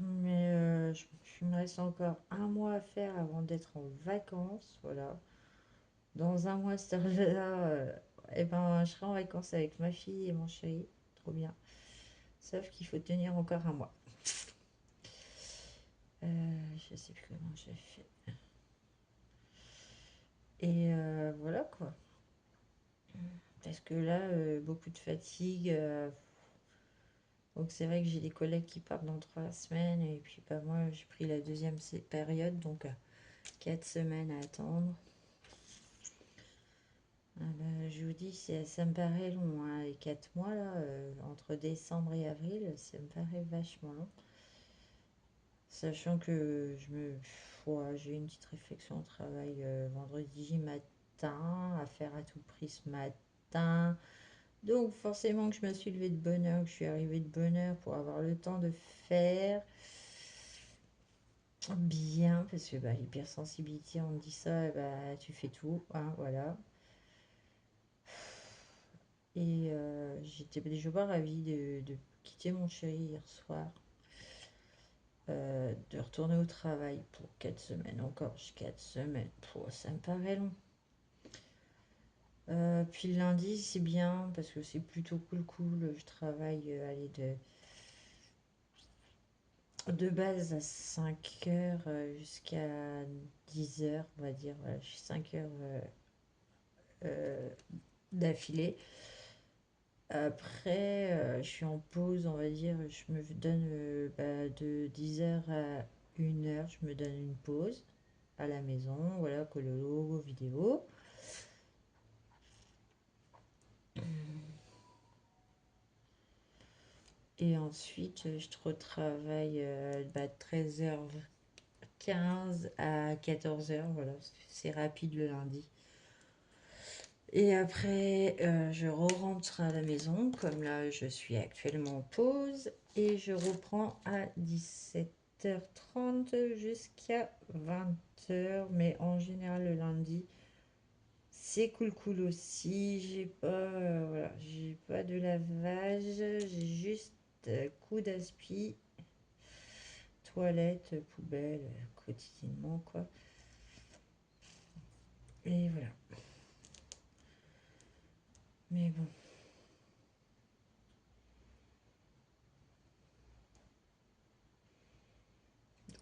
Mais il me reste encore un mois à faire avant d'être en vacances. Voilà. Dans un mois, cette heure-là, eh ben, je serai en vacances avec ma fille et mon chéri. Trop bien. Sauf qu'il faut tenir encore un mois. Je sais plus comment j'ai fait. Et voilà quoi. Parce que là, beaucoup de fatigue. Donc c'est vrai que j'ai des collègues qui partent dans 3 semaines. Et puis bah, moi, j'ai pris la deuxième période. Donc 4 semaines à attendre. Ah bah, je vous dis, ça me paraît long, hein, les 4 mois là, entre décembre et avril, ça me paraît vachement long. Sachant que ouais, j'ai une petite réflexion au travail vendredi matin, à faire à tout prix ce matin. Donc forcément que je me suis levée de bonne heure, que je suis arrivée de bonne heure pour avoir le temps de faire. Bien, parce que bah, l'hypersensibilité, on me dit ça, bah, tu fais tout, hein, voilà. Et j'étais déjà pas ravie de quitter mon chéri hier soir, de retourner au travail pour 4 semaines, encore 4 semaines, ça me paraît long. Puis le lundi, c'est bien parce que c'est plutôt cool. Je travaille allez, de base à 5 heures jusqu'à 10 heures, on va dire. Voilà, je suis 5 heures euh, d'affilée. Après, je suis en pause, on va dire. Je me donne de 10 heures à 1 heure, je me donne une pause à la maison. Voilà, cololo, vidéo. Et ensuite, je retravaille 13h15 à 14 heures. Voilà, c'est rapide le lundi. Et après, je rentre à la maison, comme là, je suis actuellement en pause. Et je reprends à 17h30 jusqu'à 20 heures. Mais en général, le lundi, c'est cool aussi. Voilà, j'ai pas de lavage. J'ai juste coup d'aspi, toilette, poubelle, quotidiennement, quoi. Et voilà. Mais bon.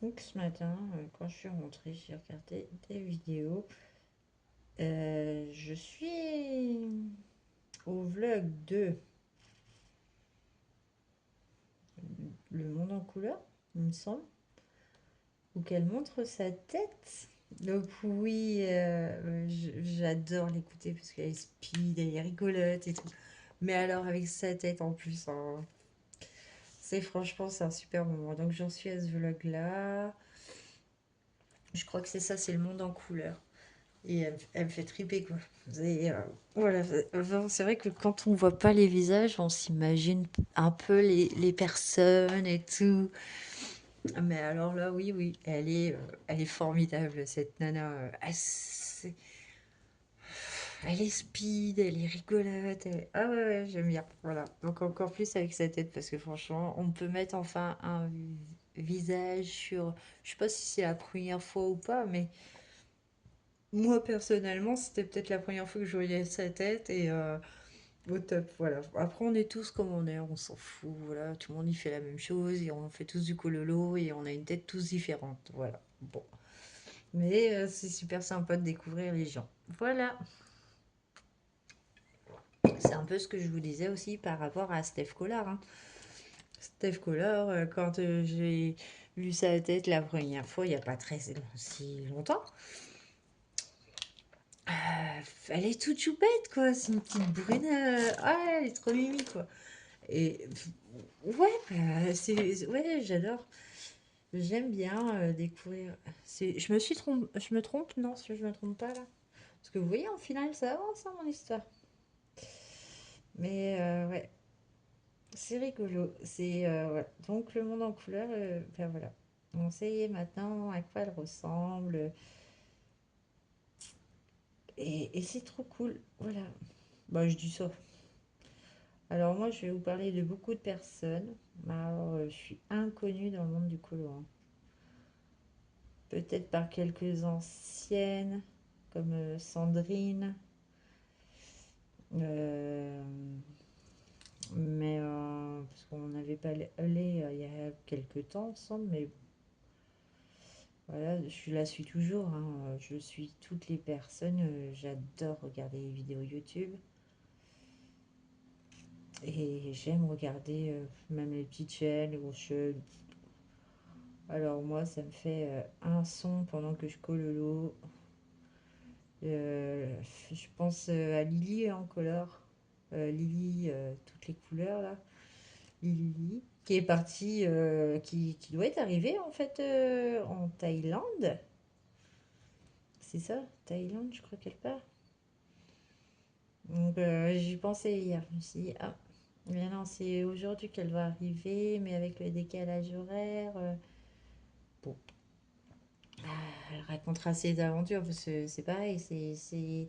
Donc ce matin, quand je suis rentrée, j'ai regardé des vidéos. Je suis au vlog de Le Monde en couleur, il me semble, où qu'elle montre sa tête. Donc oui, j'adore l'écouter parce qu'elle est speed, elle est rigolote et tout. Mais alors avec sa tête en plus, hein, c'est un super moment. Donc j'en suis à ce vlog-là. Je crois que c'est ça, c'est Le Monde en couleur. Et elle me fait triper, quoi. Voilà, enfin, c'est vrai que quand on voit pas les visages, on s'imagine un peu les personnes et tout. Mais alors là, oui, elle est formidable, cette nana. Elle est speed, elle est rigolote. Ah ouais, j'aime bien. Voilà. Donc encore plus avec sa tête, parce que franchement, on peut mettre enfin un visage sur... Je sais pas si c'est la première fois ou pas, mais moi, personnellement, c'était peut-être la première fois que je voyais sa tête et au top, voilà. Après, on est tous comme on est, on s'en fout, voilà. Tout le monde y fait la même chose et on fait tous du cololo et on a une tête tous différente, voilà. Bon. Mais c'est super sympa de découvrir les gens. Voilà. C'est un peu ce que je vous disais aussi par rapport à Steph Collard, hein. Steph Collard, quand j'ai vu sa tête la première fois, il n'y a pas très si longtemps, elle est toute choupette, quoi. C'est une petite brune. Ah, elle est trop mimi, quoi. Et ouais, ouais, j'adore. J'aime bien découvrir. Je me trompe, non, si je me trompe pas là. Parce que vous voyez, en finale, ça avance, hein, mon histoire. Mais ouais, c'est rigolo. Ouais. Donc le monde en couleur, ben voilà. On sait maintenant à quoi elle ressemble. Et c'est trop cool. Voilà. Bah, je dis ça. Alors moi, je vais vous parler de beaucoup de personnes. Alors, je suis inconnue dans le monde du colo, hein. Peut-être par quelques anciennes, comme Sandrine. Euh, mais parce qu'on n'avait pas allé il y a quelques temps ensemble, mais voilà, je la suis toujours, hein. Je suis toutes les personnes. J'adore regarder les vidéos YouTube. Et j'aime regarder même les petites chaînes, les grosses chaînes. Alors moi, ça me fait un son pendant que je cololo. Euh, je pense à Lily en couleur. Lily, toutes les couleurs là. Lily, qui est partie, qui doit être arrivée en fait en Thaïlande. C'est ça, Thaïlande, je crois qu'elle part. Donc j'y pensais hier. Je me suis dit, ah, mais non, c'est aujourd'hui qu'elle va arriver, mais avec le décalage horaire. Bon. racontera ses aventures, parce que c'est pareil, c'est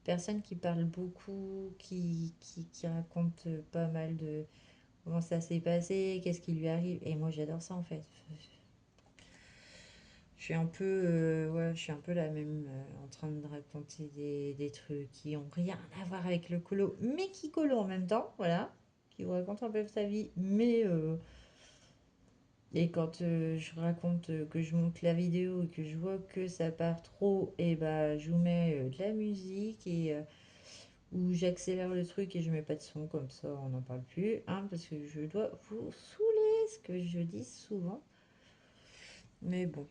personne qui parle beaucoup, qui raconte pas mal de comment ça s'est passé, qu'est-ce qui lui arrive. Et moi, j'adore ça, en fait. Je suis un peu, ouais, je suis un peu la même, en train de raconter des trucs qui ont rien à voir avec le colo, mais qui colo en même temps, voilà, qui vous raconte un peu sa vie, mais et quand je raconte que je monte la vidéo et que je vois que ça part trop, et bah je vous mets de la musique et ou j'accélère le truc et je mets pas de son comme ça, on n'en parle plus, hein, parce que je dois vous saouler, ce que je dis souvent, mais bon.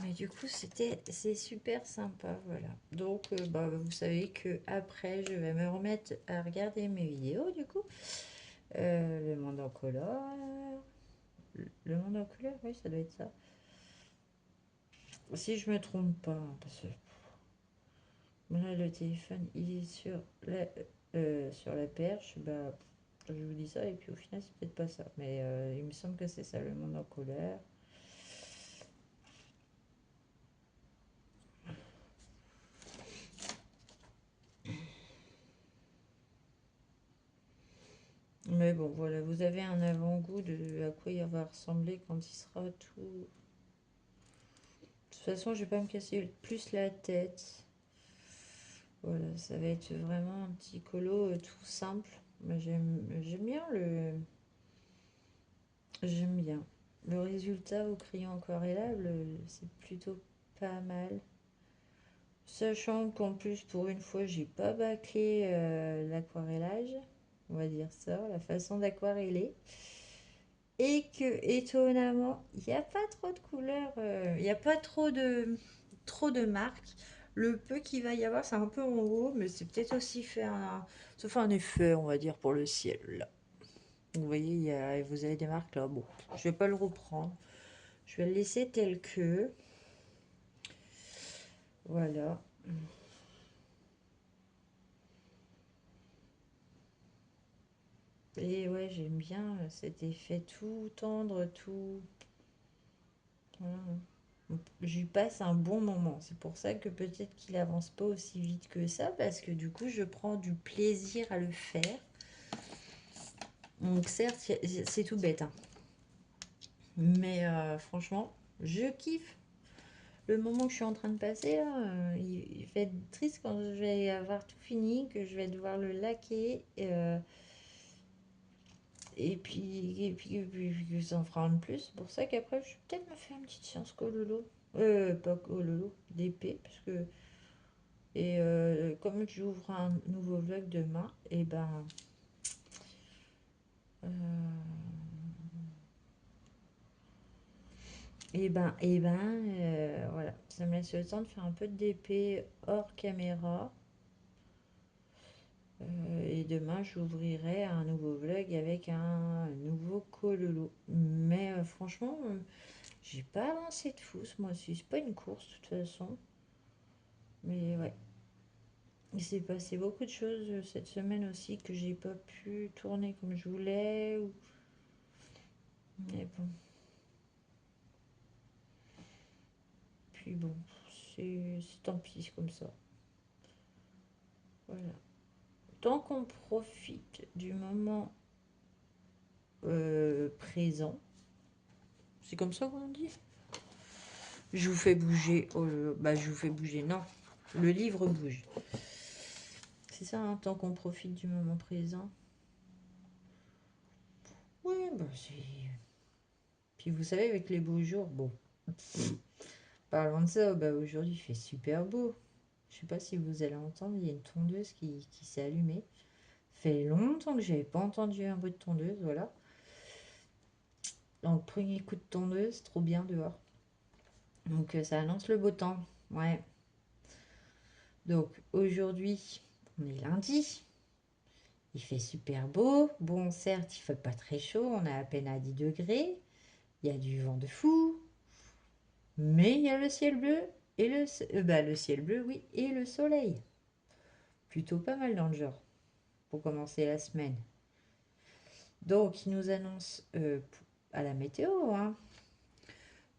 Mais du coup, c'est super sympa, voilà. Donc, bah, vous savez que après, je vais me remettre à regarder mes vidéos, du coup. Le monde en couleur. Le monde en couleur, oui, ça doit être ça. Si je me trompe pas, hein, parce que là, le téléphone, il est sur la perche, bah, je vous dis ça, et puis au final, c'est peut-être pas ça. Mais il me semble que c'est ça, le monde en couleur. Mais bon, voilà, vous avez un avant-goût de à quoi il va ressembler quand il sera tout. De toute façon, je vais pas me casser plus la tête. Voilà, ça va être vraiment un petit colo tout simple. Mais j'aime bien le. J'aime bien. Le résultat au crayon aquarellable, c'est plutôt pas mal. Sachant qu'en plus, pour une fois, j'ai pas bâclé l'aquarellage. On va dire ça, la façon d'aquareller. Et que, étonnamment, il n'y a pas trop de couleurs, il n'y a pas trop de marques. Le peu qu'il va y avoir, c'est un peu en haut, mais c'est peut-être aussi ça fait un effet, on va dire, pour le ciel, là. Vous voyez, vous avez des marques là. Bon, je vais pas le reprendre. Je vais le laisser tel que. Voilà. Et ouais, j'aime bien cet effet tout tendre, tout. Voilà. J'y passe un bon moment. C'est pour ça que peut-être qu'il avance pas aussi vite que ça, parce que du coup, je prends du plaisir à le faire. Donc certes, c'est tout bête, hein. Mais franchement, je kiffe le moment que je suis en train de passer là. Il va être triste quand je vais avoir tout fini, que je vais devoir le laquer. Et puis que ça en fera un de plus. C'est pour ça qu'après, je vais peut-être me faire une petite séance cololo. Pas cololo, d'épée, parce que. Et comme j'ouvre un nouveau vlog demain, et ben. euh, voilà. Ça me laisse le temps de faire un peu de DP hors caméra. Et demain, j'ouvrirai un nouveau vlog avec un nouveau cololo. Mais franchement, j'ai pas avancé de fou ce mois-ci. C'est pas une course de toute façon. Mais ouais. Il s'est passé beaucoup de choses cette semaine aussi que j'ai pas pu tourner comme je voulais. Mais bon. Puis bon, c'est tant pis, c'est comme ça. Voilà. Tant qu'on profite du moment présent, c'est comme ça qu'on dit. Je vous fais bouger. Bah, je vous fais bouger. Non, le livre bouge. C'est ça, hein, tant qu'on profite du moment présent. Oui, bah c'est. Puis vous savez, avec les beaux jours, bon. Parlons de ça, bah aujourd'hui il fait super beau. Je sais pas si vous allez entendre, il y a une tondeuse qui s'est allumée. Fait longtemps que j'avais pas entendu un bruit de tondeuse, voilà. Donc premier coup de tondeuse, trop bien dehors. Donc ça annonce le beau temps. Ouais. Donc aujourd'hui, on est lundi. Il fait super beau. Bon, certes, il fait pas très chaud, on est à peine à 10 degrés. Il y a du vent de fou. Mais il y a le ciel bleu et le ciel bleu, oui, et le soleil. Plutôt pas mal dans le genre pour commencer la semaine. Donc, il nous annonce à la météo, hein.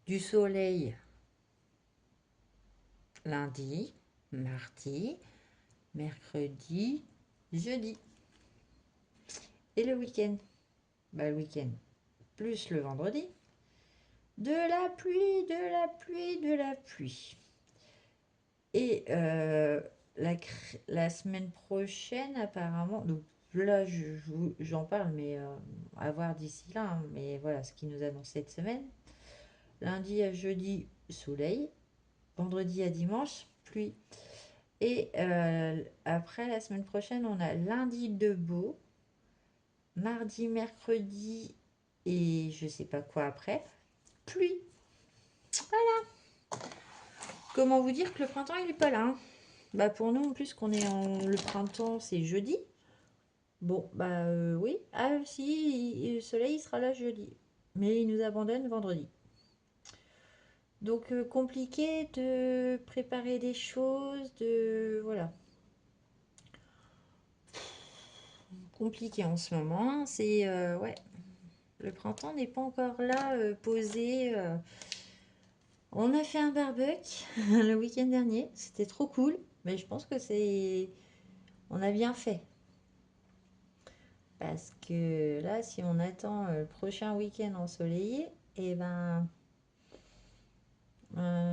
Du soleil lundi, mardi, mercredi, jeudi. Et le week-end, le week-end plus le vendredi, de la pluie, de la pluie, de la pluie. Et la semaine prochaine, apparemment, donc là, j'en parle, mais à voir d'ici là, hein, mais voilà ce qui nous annonce cette semaine. Lundi à jeudi, soleil. Vendredi à dimanche, pluie. Et après, la semaine prochaine, on a lundi de beau. Mardi, mercredi et je sais pas quoi après, pluie. Comment vous dire que le printemps, il est pas là, hein. Pour nous, en plus, qu'on est le printemps, c'est jeudi. Bon, oui. Ah, si, le soleil, il sera là jeudi. Mais il nous abandonne vendredi. Donc, compliqué de préparer des choses, voilà. Compliqué en ce moment. C'est, ouais. Le printemps n'est pas encore là, posé. On a fait un barbecue le week-end dernier. C'était trop cool. Mais je pense que on a bien fait. Parce que là, si on attend le prochain week-end ensoleillé, eh ben,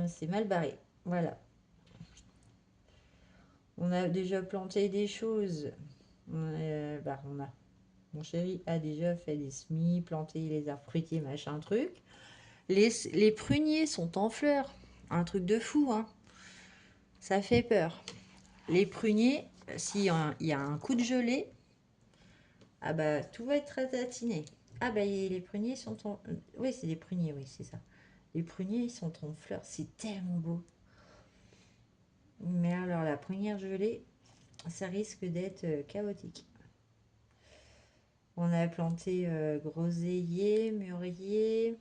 c'est mal barré. Voilà. On a déjà planté des choses. Mon chéri a déjà fait des semis, planté les arbres fruitiers, machin truc. Les pruniers sont en fleurs. Un truc de fou, hein. Ça fait peur. Les pruniers, s'il y a un coup de gelée, tout va être ratatiné. Les pruniers sont en... Oui, c'est des pruniers, oui, c'est ça. Les pruniers, ils sont en fleurs, c'est tellement beau. Mais alors, la première gelée, ça risque d'être chaotique. On a planté groseillier, mûrier.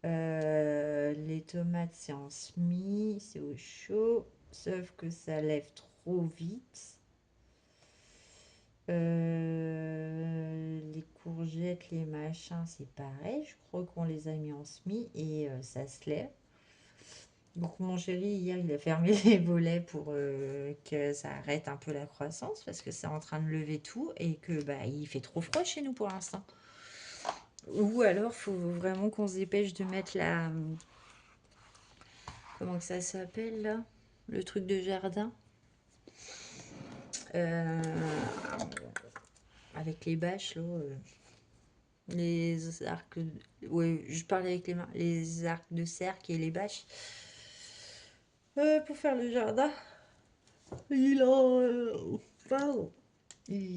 Les tomates, c'est en semis, c'est au chaud. Sauf que ça lève trop vite. Les courgettes, les machins, c'est pareil. Je crois qu'on les a mis en semis et ça se lève. Donc mon chéri, hier, il a fermé les volets pour que ça arrête un peu la croissance parce que c'est en train de lever tout et que il fait trop froid chez nous pour l'instant. Ou alors, faut vraiment qu'on se dépêche de mettre la... Comment que ça s'appelle là? Le truc de jardin. Avec les bâches là. Les arcs... Oui, je parlais avec les mains. Les arcs de cercle et les bâches. Pour faire le jardin. Il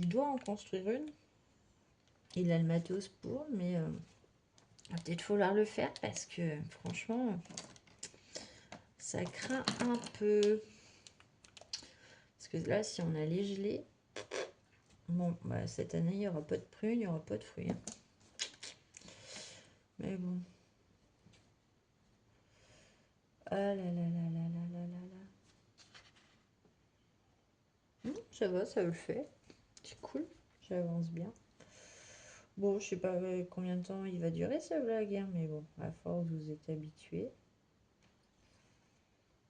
doit en construire une. Il a le matos pour, mais il va peut-être falloir le faire parce que franchement, ça craint un peu. Parce que là, si on a les gelées, bon, cette année, il n'y aura pas de prunes, il n'y aura pas de fruits, hein. Mais bon. Ah là là là là là là là là. Ça va, ça le fait. C'est cool, j'avance bien. Bon, je sais pas combien de temps il va durer ce blague, hein, mais bon, à force, vous êtes habitués.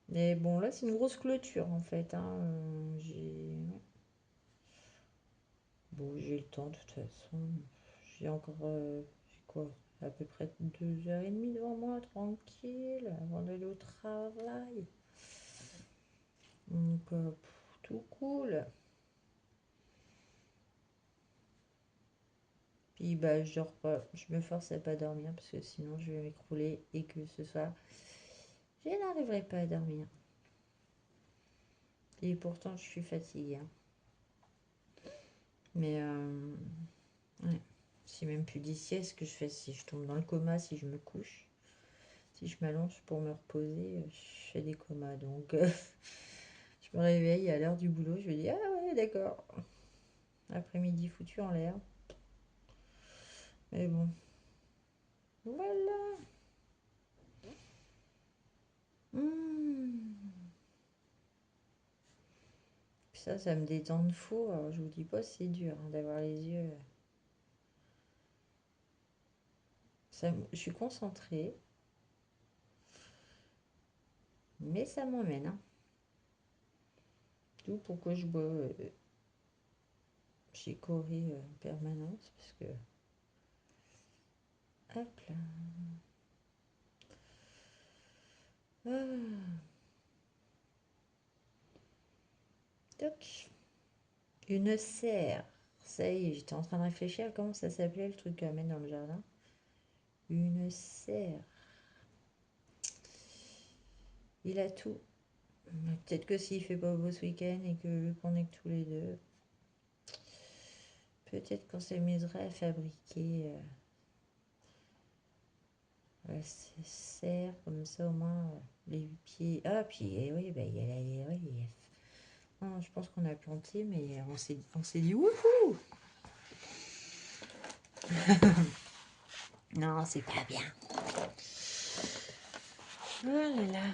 Mais bon, là, c'est une grosse clôture, en fait, hein. Bon, j'ai le temps, de toute façon. J'ai encore, quoi, à peu près 2h30 devant moi, tranquille, avant d'aller au travail. Donc, tout cool. Puis, je dors pas. Je me force à pas dormir parce que sinon, je vais m'écrouler et que ce soir, je n'arriverai pas à dormir. Et pourtant, je suis fatiguée, hein. Mais, ouais. C'est même plus des siestes que je fais. Si je tombe dans le coma, si je me couche, si je m'allonge pour me reposer, je fais des comas. Donc, je me réveille à l'heure du boulot. Je me dis, ah ouais, d'accord. Après-midi foutu en l'air. Mais bon. Voilà. Puis ça me détend de fou. Alors, je vous dis pas, c'est dur, hein, d'avoir les yeux. Je suis concentrée. Mais ça m'emmène. Hein. D'où pourquoi je bois chez Corée en permanence. Parce que... Hop là. Ah. Toc. Une serre. Ça y est, j'étais en train de réfléchir à comment ça s'appelait le truc à mettre dans le jardin. Une serre. Il a tout. Peut-être que s'il fait pas beau ce week-end et que qu'on est que tous les deux, peut-être qu'on s'amuserait à fabriquer ces serres comme ça au moins les pieds. Ah puis oui, bah, il y a oui, non, je pense qu'on a planté, mais on s'est dit wouhou. Non, c'est pas bien. Oh là là.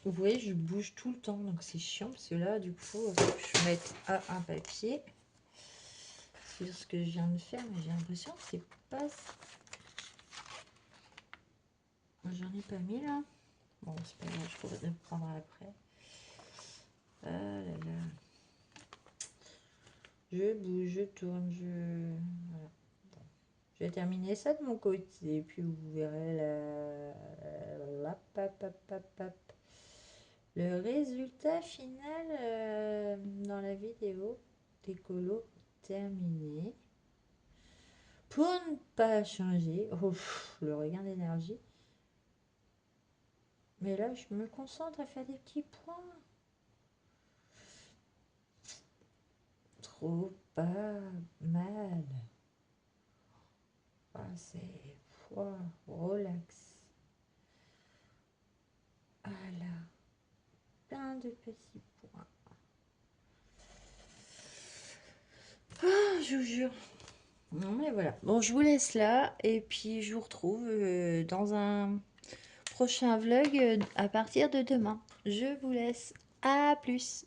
Vous voyez, je bouge tout le temps, donc c'est chiant parce que là, du coup, je vais mettre un papier sur ce que je viens de faire, mais j'ai l'impression que c'est pas. J'en ai pas mis là. Bon, c'est pas grave, je pourrais le prendre après. Ah là là. Je bouge, je tourne, voilà. Bon. Je vais terminer ça de mon côté, puis vous verrez le résultat final dans la vidéo d'écolo terminée. Pour ne pas changer, le regain d'énergie. Mais là, je me concentre à faire des petits points. Trop pas mal. Ah, c'est relax. Voilà. Plein de petits points. Ah, je vous jure. Non mais voilà. Bon, je vous laisse là. Et puis, je vous retrouve dans un prochain vlog à partir de demain. Je vous laisse. À plus.